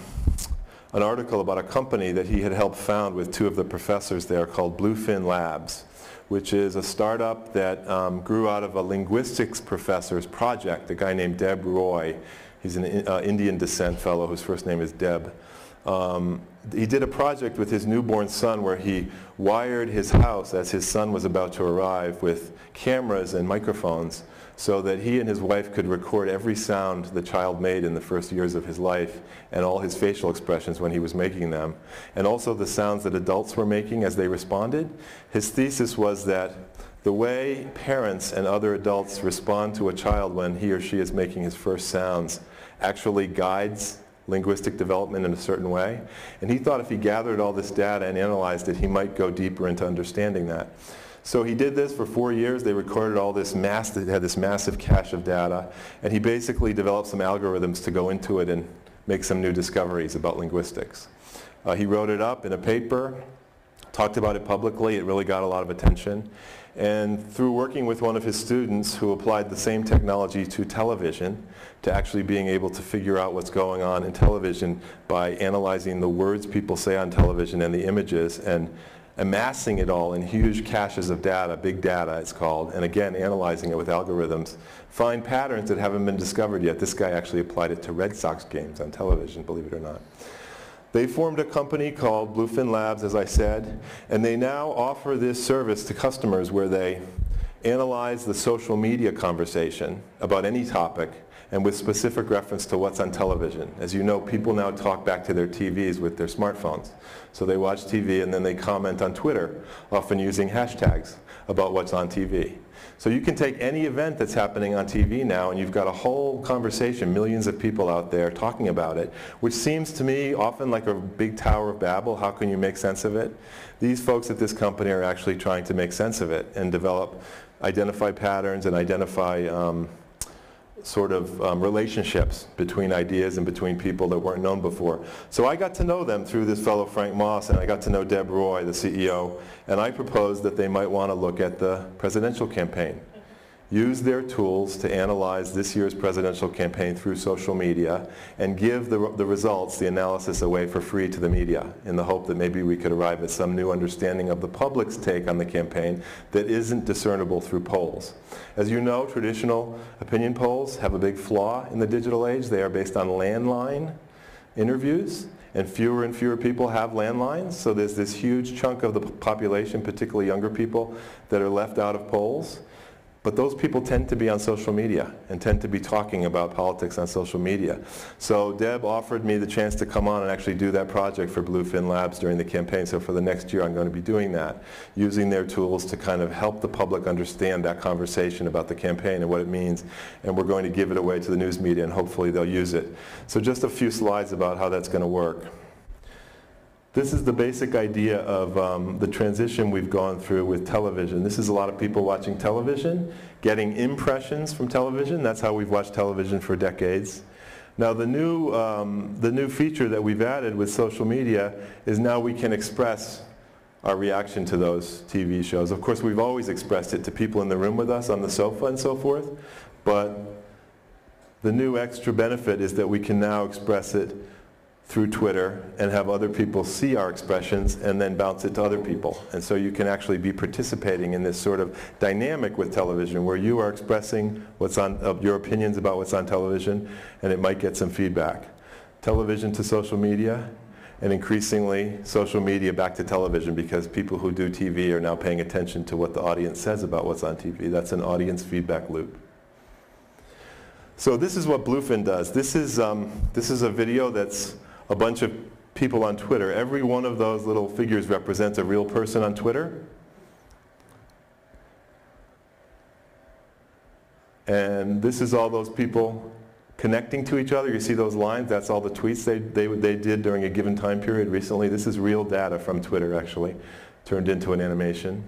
article about a company that he had helped found with two of the professors there called Bluefin Labs, which is a startup that grew out of a linguistics professor's project, a guy named Deb Roy. He's an Indian descent fellow whose first name is Deb. He did a project with his newborn son where he wired his house as his son was about to arrive with cameras and microphones so that he and his wife could record every sound the child made in the first years of his life and all his facial expressions when he was making them, and also the sounds that adults were making as they responded. His thesis was that the way parents and other adults respond to a child when he or she is making his first sounds actually guides linguistic development in a certain way. And he thought if he gathered all this data and analyzed it, he might go deeper into understanding that. So he did this for 4 years. They recorded all this they had this massive cache of data, and he basically developed some algorithms to go into it and make some new discoveries about linguistics. He wrote it up in a paper, talked about it publicly. It really got a lot of attention. And through working with one of his students who applied the same technology to television, to actually being able to figure out what's going on in television by analyzing the words people say on television and the images and amassing it all in huge caches of data, big data it's called, and again analyzing it with algorithms, find patterns that haven't been discovered yet. This guy actually applied it to Red Sox games on television, believe it or not. They formed a company called Bluefin Labs, as I said, and they now offer this service to customers where they analyze the social media conversation about any topic and with specific reference to what's on television. As you know, people now talk back to their TVs with their smartphones. So they watch TV and then they comment on Twitter, often using hashtags about what's on TV. So you can take any event that's happening on TV now and you've got a whole conversation, millions of people out there talking about it, which seems to me often like a big Tower of Babel. How can you make sense of it? These folks at this company are actually trying to make sense of it and identify patterns and identify relationships between ideas and between people that weren't known before. So I got to know them through this fellow Frank Moss, and I got to know Deb Roy, the CEO, and I proposed that they might want to look at the presidential campaign. Use their tools to analyze this year's presidential campaign through social media and give the results, the analysis, away for free to the media in the hope that maybe we could arrive at some new understanding of the public's take on the campaign that isn't discernible through polls. As you know, traditional opinion polls have a big flaw in the digital age. They are based on landline interviews, and fewer people have landlines. So there's this huge chunk of the population, particularly younger people, that are left out of polls. But those people tend to be on social media and tend to be talking about politics on social media. So Deb offered me the chance to come on and actually do that project for Bluefin Labs during the campaign. So for the next year I'm going to be doing that, using their tools to kind of help the public understand that conversation about the campaign and what it means. And we're going to give it away to the news media and hopefully they'll use it. So just a few slides about how that's going to work. This is the basic idea of the transition we've gone through with television. This is a lot of people watching television, getting impressions from television. That's how we've watched television for decades. Now the new feature that we've added with social media is now we can express our reaction to those TV shows. Of course, we've always expressed it to people in the room with us on the sofa and so forth, but the new extra benefit is that we can now express it through Twitter and have other people see our expressions and then bounce it to other people. And so you can actually be participating in this sort of dynamic with television where you are expressing your opinions about what's on television and it might get some feedback. Television to social media and increasingly social media back to television because people who do TV are now paying attention to what the audience says about what's on TV. That's an audience feedback loop. So this is what Bluefin does. This is a video that's a bunch of people on Twitter. Every one of those little figures represents a real person on Twitter. And this is all those people connecting to each other. You see those lines? That's all the tweets they did during a given time period recently. This is real data from Twitter, actually, turned into an animation.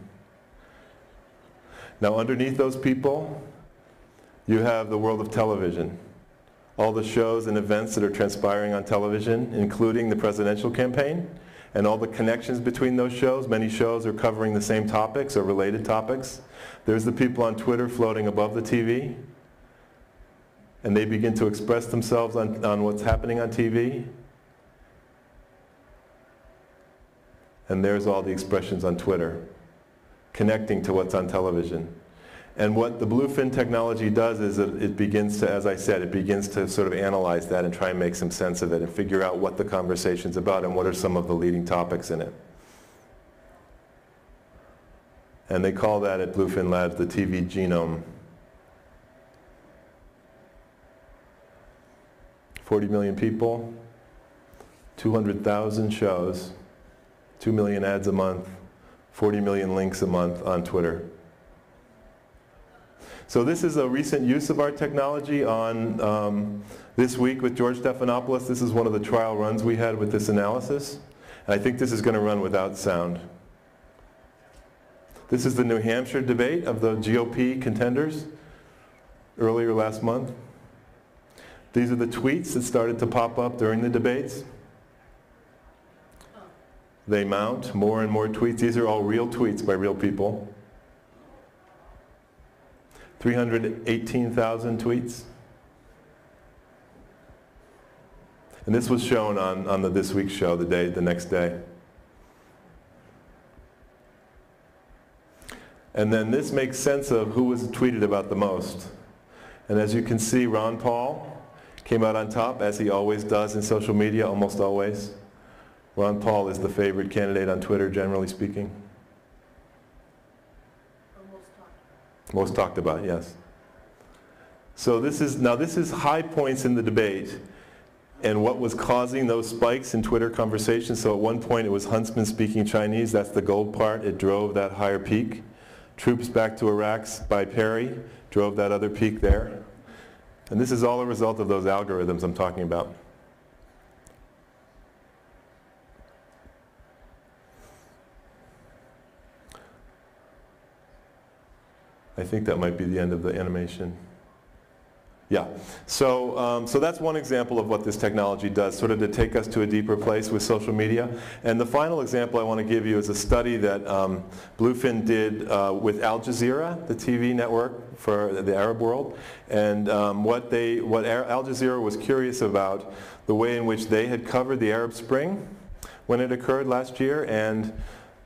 Now, underneath those people, you have the world of television. All the shows and events that are transpiring on television, including the presidential campaign, and all the connections between those shows. Many shows are covering the same topics or related topics. There's the people on Twitter floating above the TV, and they begin to express themselves on what's happening on TV. And there's all the expressions on Twitter, connecting to what's on television. And what the bluefin technology does is it begins to, as I said, it begins to sort of analyze that and try and make some sense of it and figure out what the conversation's about and what are some of the leading topics in it. And they call that at Bluefin Labs the TV genome. 40 million people, 200,000 shows, 2 million ads a month, 40 million links a month on Twitter. So this is a recent use of our technology on This Week with George Stephanopoulos. This is one of the trial runs we had with this analysis. And I think this is going to run without sound. This is the New Hampshire debate of the GOP contenders earlier last month. These are the tweets that started to pop up during the debates. They mount more and more tweets. These are all real tweets by real people. 318,000 tweets. And this was shown on the This Week show the next day. And then this makes sense of who was tweeted about the most. And as you can see, Ron Paul came out on top, as he always does in social media, almost always. Ron Paul is the favorite candidate on Twitter, generally speaking. Most talked about, yes. So this is high points in the debate and what was causing those spikes in Twitter conversations. So at one point it was Huntsman speaking Chinese. That's the gold part. It drove that higher peak. Troops back to Iraq by Perry drove that other peak there. And this is all a result of those algorithms I'm talking about. I think that might be the end of the animation. Yeah, so that's one example of what this technology does, sort of to take us to a deeper place with social media. And the final example I want to give you is a study that Bluefin did with Al Jazeera, the TV network for the Arab world. And what Al Jazeera was curious about, the way in which they had covered the Arab Spring when it occurred last year, and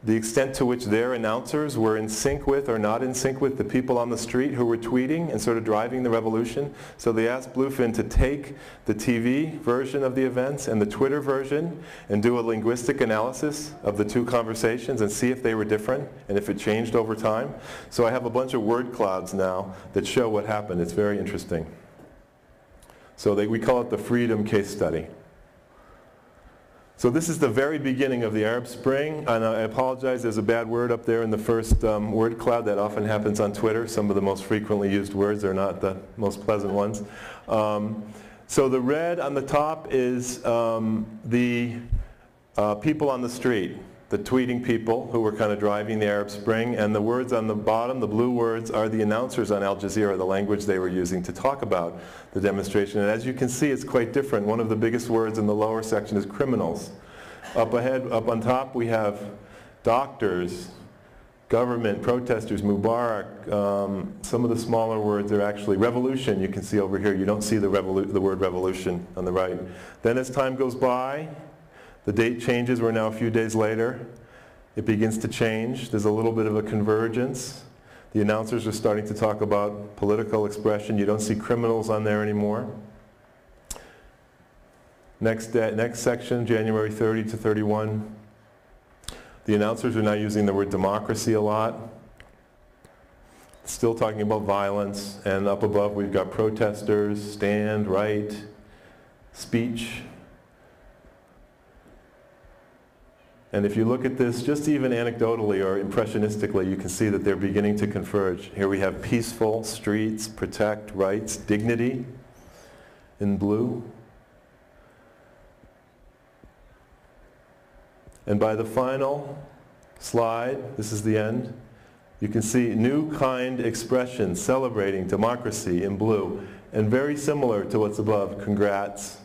the extent to which their announcers were in sync with or not in sync with the people on the street who were tweeting and sort of driving the revolution. So they asked Bluefin to take the TV version of the events and the Twitter version and do a linguistic analysis of the two conversations and see if they were different and if it changed over time. So I have a bunch of word clouds now that show what happened. It's very interesting. So we call it the Freedom Case Study. So this is the very beginning of the Arab Spring, and I apologize, there's a bad word up there in the first word cloud. That often happens on Twitter. Some of the most frequently used words are not the most pleasant ones. So the red on the top is the people on the street, the tweeting people who were kind of driving the Arab Spring, and the words on the bottom, the blue words, are the announcers on Al Jazeera, the language they were using to talk about the demonstration. And as you can see, it's quite different. One of the biggest words in the lower section is criminals. Up ahead, up on top, we have doctors, government, protesters, Mubarak. Some of the smaller words are actually revolution. You can see over here, you don't see the word revolution on the right. Then as time goes by, the date changes. We're now a few days later. It begins to change. There's a little bit of a convergence. The announcers are starting to talk about political expression. You don't see criminals on there anymore. Next section, January 30 to 31. The announcers are now using the word democracy a lot. Still talking about violence. And up above we've got protesters, stand, right, speech. And if you look at this, just even anecdotally or impressionistically, you can see that they're beginning to converge. Here we have peaceful, streets, protect, rights, dignity in blue. And by the final slide, this is the end, you can see new kind expression celebrating democracy in blue. And very similar to what's above, congrats,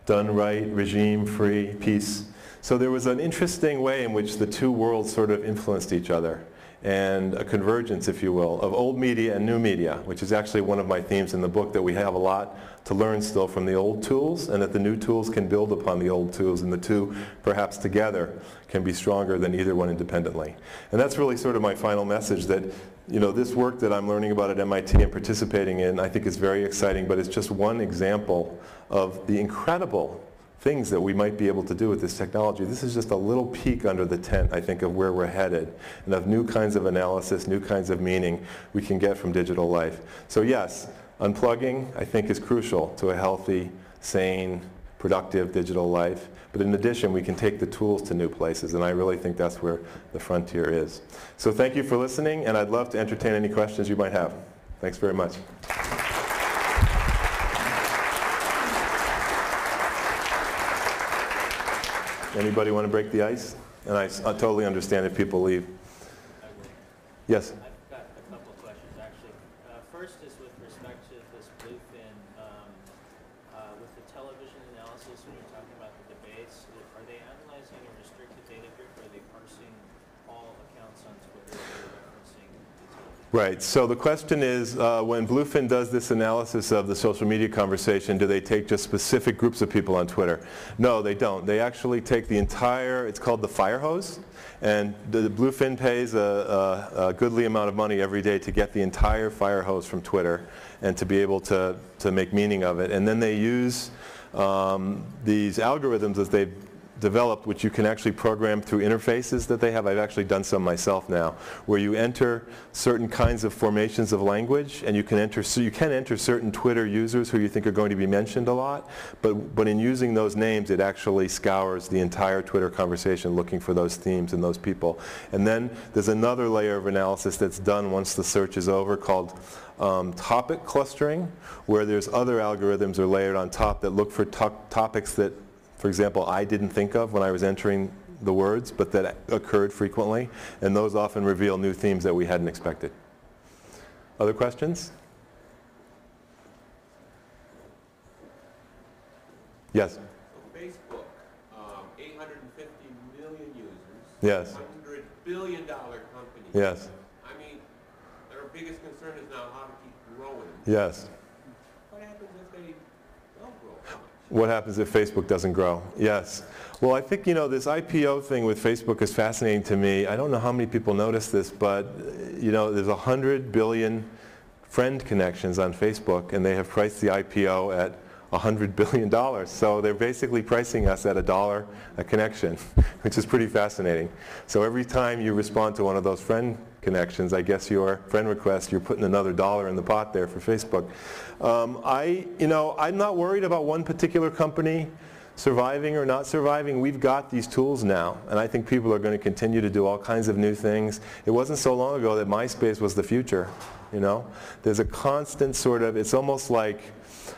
done right, regime free, peace. So there was an interesting way in which the two worlds sort of influenced each other, and a convergence, if you will, of old media and new media, which is actually one of my themes in the book, that we have a lot to learn still from the old tools, and that the new tools can build upon the old tools, and the two, perhaps together, can be stronger than either one independently. And that's really sort of my final message, that this work that I'm learning about at MIT and participating in, I think is very exciting, but it's just one example of the incredible things that we might be able to do with this technology. This is just a little peek under the tent, I think, of where we're headed, and of new kinds of analysis, new kinds of meaning we can get from digital life. So yes, unplugging, I think, is crucial to a healthy, sane, productive digital life. But in addition, we can take the tools to new places, and I really think that's where the frontier is. So thank you for listening, and I'd love to entertain any questions you might have. Thanks very much. Anybody want to break the ice? And I totally understand if people leave. Yes? I've got a couple of questions, actually. First is with respect to this bluefin. With the television analysis, when you're talking about the debates, are they analyzing a restricted data group, or are they parsing all accounts on Twitter that are referencing the television? Right. So the question is, when Bluefin does this analysis of the social media conversation, do they take just specific groups of people on Twitter? No, they don't. They actually take the entire, it's called the fire hose, and the Bluefin pays a goodly amount of money every day to get the entire fire hose from Twitter and to be able to make meaning of it. And then they use these algorithms that they've developed, which you can actually program through interfaces that they have. I've actually done some myself now, where you enter certain kinds of formations of language, and you can enter certain Twitter users who you think are going to be mentioned a lot, but in using those names, it actually scours the entire Twitter conversation looking for those themes and those people. And then there's another layer of analysis that's done once the search is over, called topic clustering, where there's other algorithms are layered on top that look for topics that, for example, I didn't think of when I was entering the words, but that occurred frequently, and those often reveal new themes that we hadn't expected. Other questions? Yes? So Facebook, 850 million users. Yes. $100 billion company. Yes. I mean, their biggest concern is now how to keep growing. Yes. What happens if they don't grow so much? What happens if Facebook doesn't grow? Yes. Well, I think, this IPO thing with Facebook is fascinating to me. I don't know how many people notice this, but, there's 100 billion friend connections on Facebook, and they have priced the IPO at $100 billion. So they're basically pricing us at $1 a connection, which is pretty fascinating. So every time you respond to one of those friend connections, I guess your friend request, you're putting another $1 in the pot there for Facebook. I'm not worried about one particular company surviving or not surviving. We've got these tools now, and I think people are going to continue to do all kinds of new things. It wasn't so long ago that MySpace was the future. There's a constant sort of, it's almost like,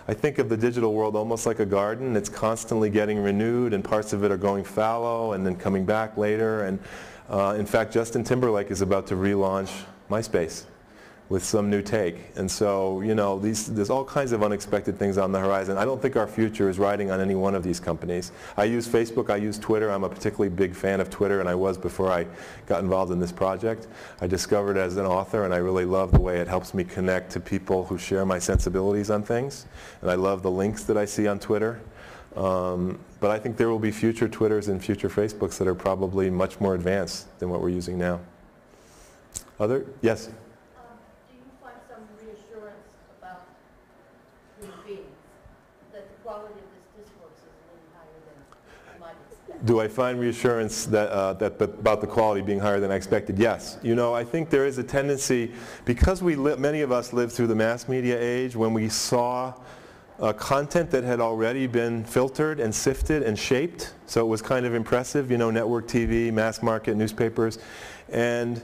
I think of the digital world almost like a garden. It's constantly getting renewed, and parts of it are going fallow and then coming back later. And in fact, Justin Timberlake is about to relaunch MySpace with some new take. And so, there's all kinds of unexpected things on the horizon. I don't think our future is riding on any one of these companies. I use Facebook, I use Twitter. I'm a particularly big fan of Twitter, and I was before I got involved in this project. I discovered it as an author, and I really love the way it helps me connect to people who share my sensibilities on things. And I love the links that I see on Twitter. But I think there will be future Twitters and future Facebooks that are probably much more advanced than what we're using now. Yes? Do you find some reassurance about human beings that the quality of this discourse is a little higher than you might expect? Do I find reassurance that, about the quality being higher than I expected? Yes. I think there is a tendency, because many of us lived through the mass media age, when we saw content that had already been filtered and sifted and shaped, so it was kind of impressive, you know, network TV, mass market newspapers, and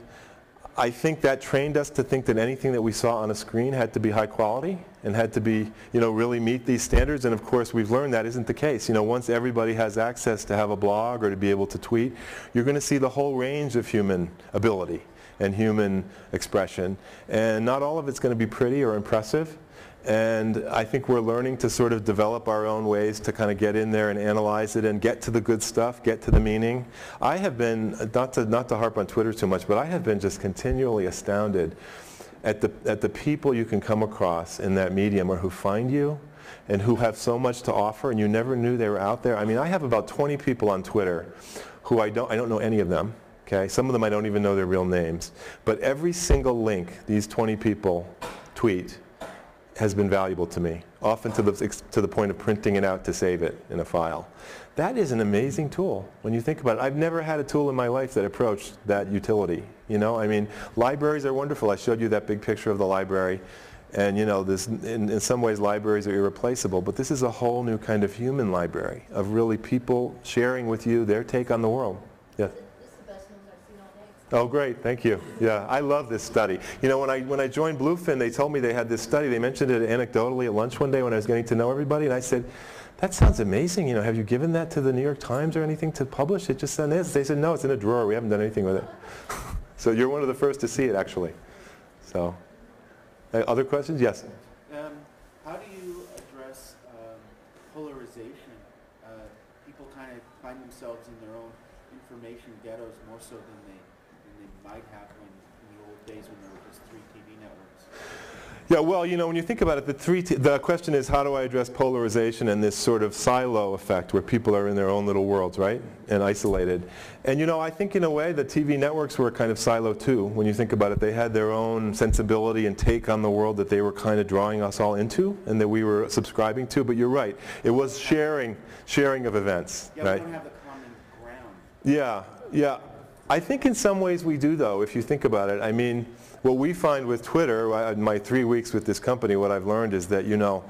I think that trained us to think that anything that we saw on a screen had to be high quality and had to be, you know, really meet these standards, and of course we've learned that isn't the case. You know, once everybody has access to have a blog or to be able to tweet, you're going to see the whole range of human ability and human expression, and not all of it's going to be pretty or impressive. And I think we're learning to sort of develop our own ways to kind of get in there and analyze it and get to the good stuff, get to the meaning. I have been, not to harp on Twitter too much, but I have been just continually astounded at the people you can come across in that medium, or who find you and who have so much to offer and you never knew they were out there. I mean, I have about 20 people on Twitter who I don't know any of them. Okay? Some of them I don't even know their real names. But every single link these 20 people tweet has been valuable to me, often to the point of printing it out to save it in a file. That is an amazing tool when you think about it. I've never had a tool in my life that approached that utility. You know, I mean, libraries are wonderful. I showed you that big picture of the library, and you know, this, in some ways libraries are irreplaceable, but this is a whole new kind of human library of really people sharing with you their take on the world. Yeah. Oh, great, thank you. Yeah, I love this study. You know, when I joined Bluefin, they told me they had this study. They mentioned it anecdotally at lunch one day when I was getting to know everybody, and I said, that sounds amazing. You know, have you given that to the New York Times or anything to publish? It just said this. They said, no, it's in a drawer. We haven't done anything with it. So you're one of the first to see it, actually. So, other questions? Yes? How do you address polarization? People kind of find themselves in their own information ghettos more so than they might have in the old days when there were just 3 TV networks. Yeah, well, you know, when you think about it, the question is, how do I address polarization and this sort of silo effect where people are in their own little worlds, right, and isolated. And you know, I think in a way the TV networks were kind of silo too. When you think about it, they had their own sensibility and take on the world that they were kind of drawing us all into and that we were subscribing to. But you're right, it was sharing of events, yeah, right? We don't have the common ground. Yeah, yeah. I think in some ways we do, though, if you think about it. I mean, what we find with Twitter, in my 3 weeks with this company, what I've learned is that, you know,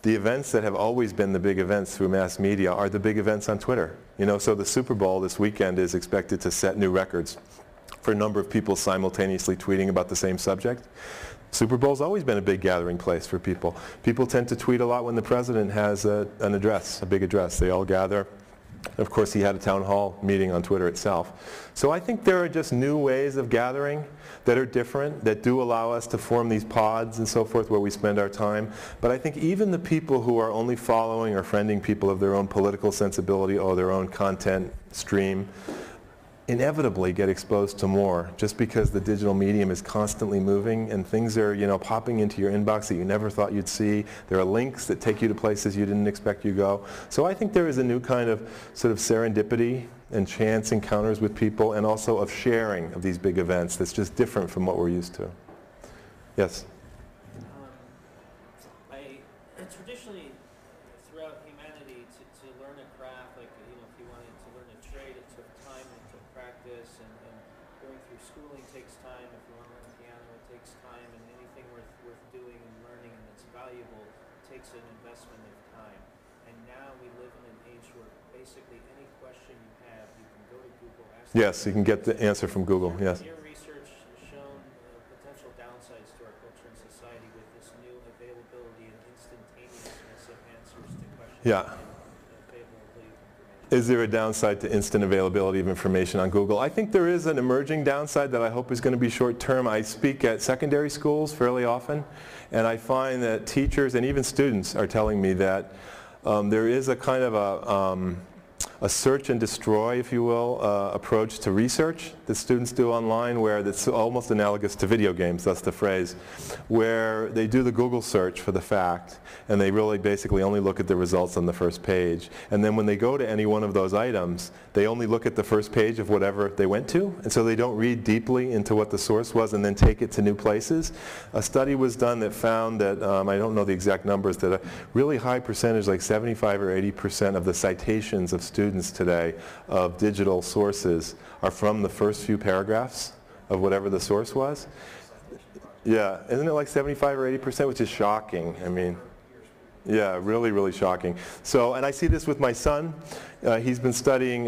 the events that have always been the big events through mass media are the big events on Twitter. You know, so the Super Bowl this weekend is expected to set new records for a number of people simultaneously tweeting about the same subject. Super Bowl's always been a big gathering place for people. People tend to tweet a lot when the president has an address, a big address. They all gather. Of course, he had a town hall meeting on Twitter itself. So I think there are just new ways of gathering that are different, that do allow us to form these pods and so forth where we spend our time. But I think even the people who are only following or friending people of their own political sensibility or their own content stream inevitably get exposed to more, just because the digital medium is constantly moving and things are, you know, popping into your inbox that you never thought you'd see. There are links that take you to places you didn't expect you go. So I think there is a new kind of sort of serendipity and chance encounters with people, and also of sharing of these big events that's just different from what we're used to. Yes? Traditionally, throughout humanity, to learn a craft, like, you know, if you wanted to learn a trade, it took time, it took practice, and going through schooling takes time. If you want to learn piano, it takes time, and anything worth doing and learning and that's valuable takes an investment of time. And now we live in an age where basically any question you have, you can go to Google, ask. Yes, you can get the answer from Google, yes. Your research has shown potential downsides to our culture and society with this new availability and instantaneousness of answers to questions. Yeah. Is there a downside to instant availability of information on Google? I think there is an emerging downside that I hope is going to be short term. I speak at secondary schools fairly often, and I find that teachers and even students are telling me that there is a kind of a search and destroy, if you will, approach to research that students do online, where that's almost analogous to video games, that's the phrase, where they do the Google search for the fact, and they really basically only look at the results on the first page. And then when they go to any one of those items, they only look at the first page of whatever they went to, and so they don't read deeply into what the source was and then take it to new places. A study was done that found that, I don't know the exact numbers, that a really high percentage, like 75 or 80% of the citations of students today of digital sources are from the first few paragraphs of whatever the source was. Yeah, isn't it like 75 or 80%, which is shocking? I mean, Yeah, really, really shocking. So, and I see this with my son. He's been studying,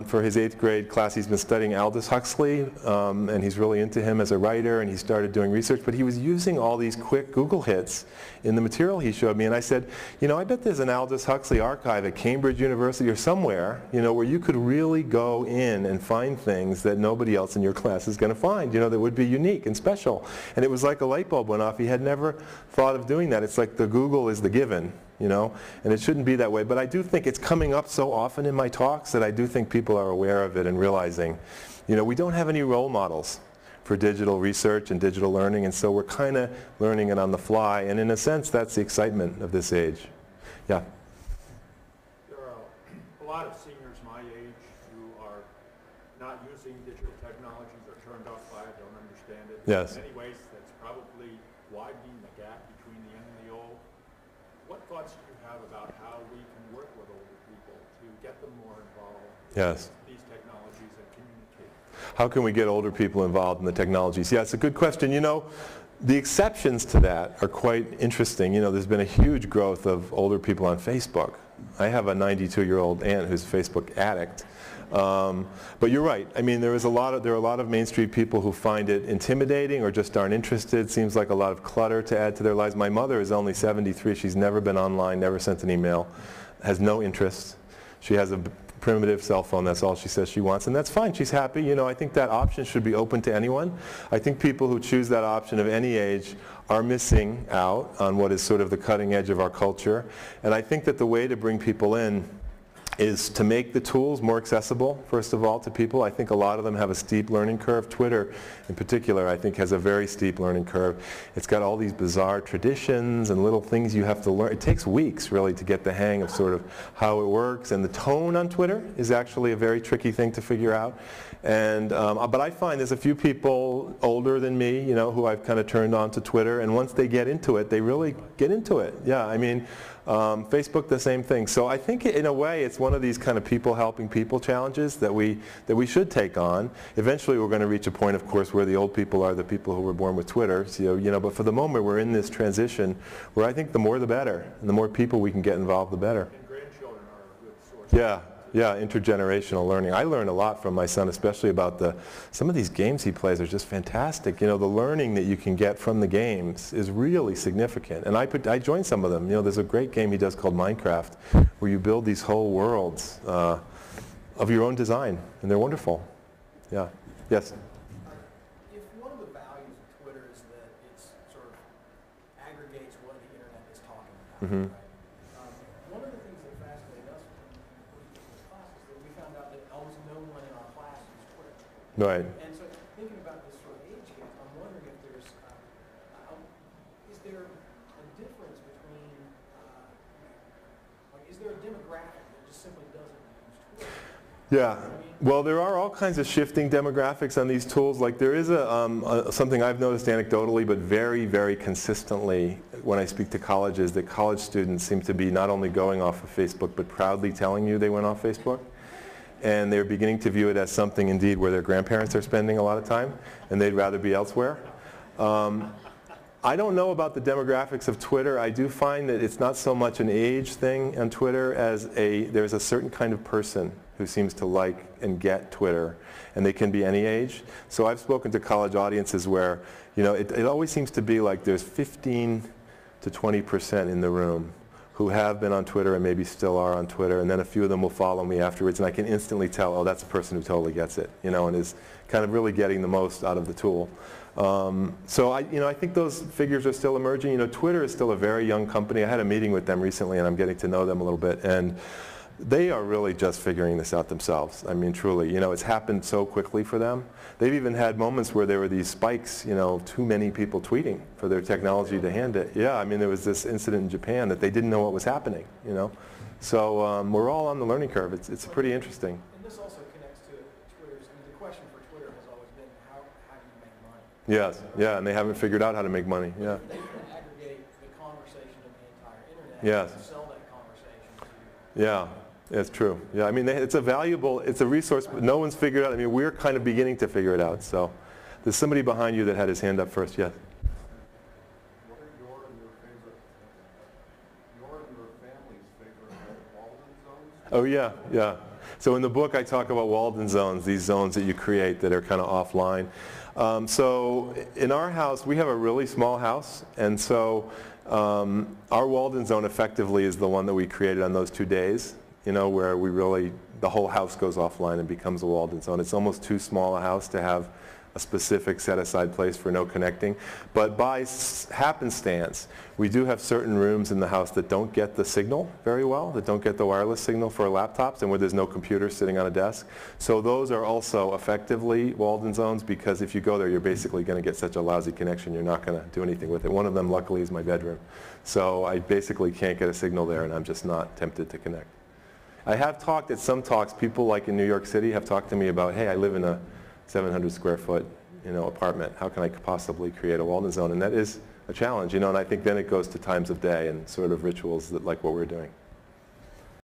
for his 8th grade class, he's been studying Aldous Huxley, and he's really into him as a writer, and he started doing research, but he was using all these quick Google hits in the material he showed me, and I said, you know, I bet there's an Aldous Huxley archive at Cambridge University or somewhere, you know, where you could really go in and find things that nobody else in your class is going to find, you know, that would be unique and special. And it was like a light bulb went off. He had never thought of doing that. It's like the Google is the given, you know, and it shouldn't be that way. But I do think it's coming up so often in my talks that I do think people are aware of it and realizing, you know, we don't have any role models for digital research and digital learning, and so we're kind of learning it on the fly, and in a sense that's the excitement of this age. Yeah? There are a lot of seniors my age who are not using digital technologies or turned off by it, don't understand it. Yes. In many ways that's probably widening the gap between the young and the old. What thoughts do you have about how we can work with older people to get them more involved Yes. in these technologies and communicate? How can we get older people involved in the technologies? Yeah, it's a good question. You know, the exceptions to that are quite interesting. You know, there's been a huge growth of older people on Facebook. I have a 92-year-old aunt who's a Facebook addict. But you're right. I mean, there are a lot of Main Street people who find it intimidating or just aren't interested. Seems like a lot of clutter to add to their lives. My mother is only 73. She's never been online, never sent an email, has no interest. She has a primitive cell phone. That's all she says she wants, and that's fine. She's happy. You know, I think that option should be open to anyone. I think people who choose that option of any age are missing out on what is sort of the cutting edge of our culture. And I think that the way to bring people in is to make the tools more accessible, first of all, to people. I think a lot of them have a steep learning curve. Twitter, in particular, I think has a very steep learning curve. It's got all these bizarre traditions and little things you have to learn. It takes weeks, really, to get the hang of sort of how it works. And the tone on Twitter is actually a very tricky thing to figure out. And, but I find there's a few people older than me, you know, who I've kind of turned on to Twitter. And once they get into it, they really get into it. Yeah, I mean, Facebook, the same thing. So I think in a way it's one of these kind of people helping people challenges that we should take on. Eventually we're going to reach a point, of course, where the old people are the people who were born with Twitter. So, you know, but for the moment we're in this transition where I think the more the better, and the more people we can get involved, the better. And grandchildren are a good source. Yeah. Yeah, intergenerational learning. I learned a lot from my son, especially about some of these games he plays are just fantastic. You know, the learning that you can get from the games is really significant. And I joined some of them. You know, there's a great game he does called Minecraft, where you build these whole worlds of your own design, and they're wonderful. Yeah. Yes? If one of the values of Twitter is that it sort of aggregates what the internet is talking about, Mm-hmm. right? One of the things that fascinated us when we took this class is that we found out that almost no one in our class used Twitter. Right. And so thinking about this sort of age gap, I'm wondering if there's, is there a difference between, like, is there a demographic that just simply doesn't use Twitter? Yeah. Well, there are all kinds of shifting demographics on these tools. Like there is something I've noticed anecdotally, but very, very consistently when I speak to colleges, that college students seem to be not only going off of Facebook, but proudly telling you they went off Facebook. And they're beginning to view it as something, indeed, where their grandparents are spending a lot of time, and they'd rather be elsewhere. I don't know about the demographics of Twitter. I do find that it's not so much an age thing on Twitter as there's a certain kind of person who seems to like and get Twitter, and they can be any age. So I've spoken to college audiences where, you know, it always seems to be like there's 15 to 20% in the room who have been on Twitter and maybe still are on Twitter, and then a few of them will follow me afterwards, and I can instantly tell, oh, that's a person who totally gets it, you know, and is kind of really getting the most out of the tool. So I think those figures are still emerging. You know, Twitter is still a very young company. I had a meeting with them recently, and I'm getting to know them a little bit, and they are really just figuring this out themselves. I mean, truly, you know, it's happened so quickly for them. They've even had moments where there were these spikes, you know, too many people tweeting for their technology to hand it. Yeah, I mean, there was this incident in Japan that they didn't know what was happening, you know. So we're all on the learning curve. It's pretty interesting. And this also connects to Twitter's, I mean, the question for Twitter has always been, how do you make money? Yes, yeah, and they haven't figured out how to make money, yeah. They can aggregate the conversation of the entire internet Yes. and sell that conversation to Yeah. It's true. Yeah, I mean, it's a resource, but no one's figured out. I mean, we're kind of beginning to figure it out. So there's somebody behind you that had his hand up first. Yes? What are your and your Oh yeah, yeah. So in the book I talk about Walden zones, these zones that you create that are kind of offline. So in our house, we have a really small house, and so our Walden zone effectively is the one that we created on those 2 days, you know, where we really, the whole house goes offline and becomes a Walden zone. It's almost too small a house to have a specific set-aside place for no connecting. But by happenstance, we do have certain rooms in the house that don't get the signal very well, that don't get the wireless signal for laptops, and where there's no computer sitting on a desk. So those are also effectively Walden zones, because if you go there, you're basically going to get such a lousy connection, you're not going to do anything with it. One of them, luckily, is my bedroom. So I basically can't get a signal there, and I'm just not tempted to connect. I have talked at some talks, people like in New York City have talked to me about, hey, I live in a 700 square foot, you know, apartment. How can I possibly create a Walden zone? And that is a challenge, you know, and I think then it goes to times of day and sort of rituals that, like what we're doing.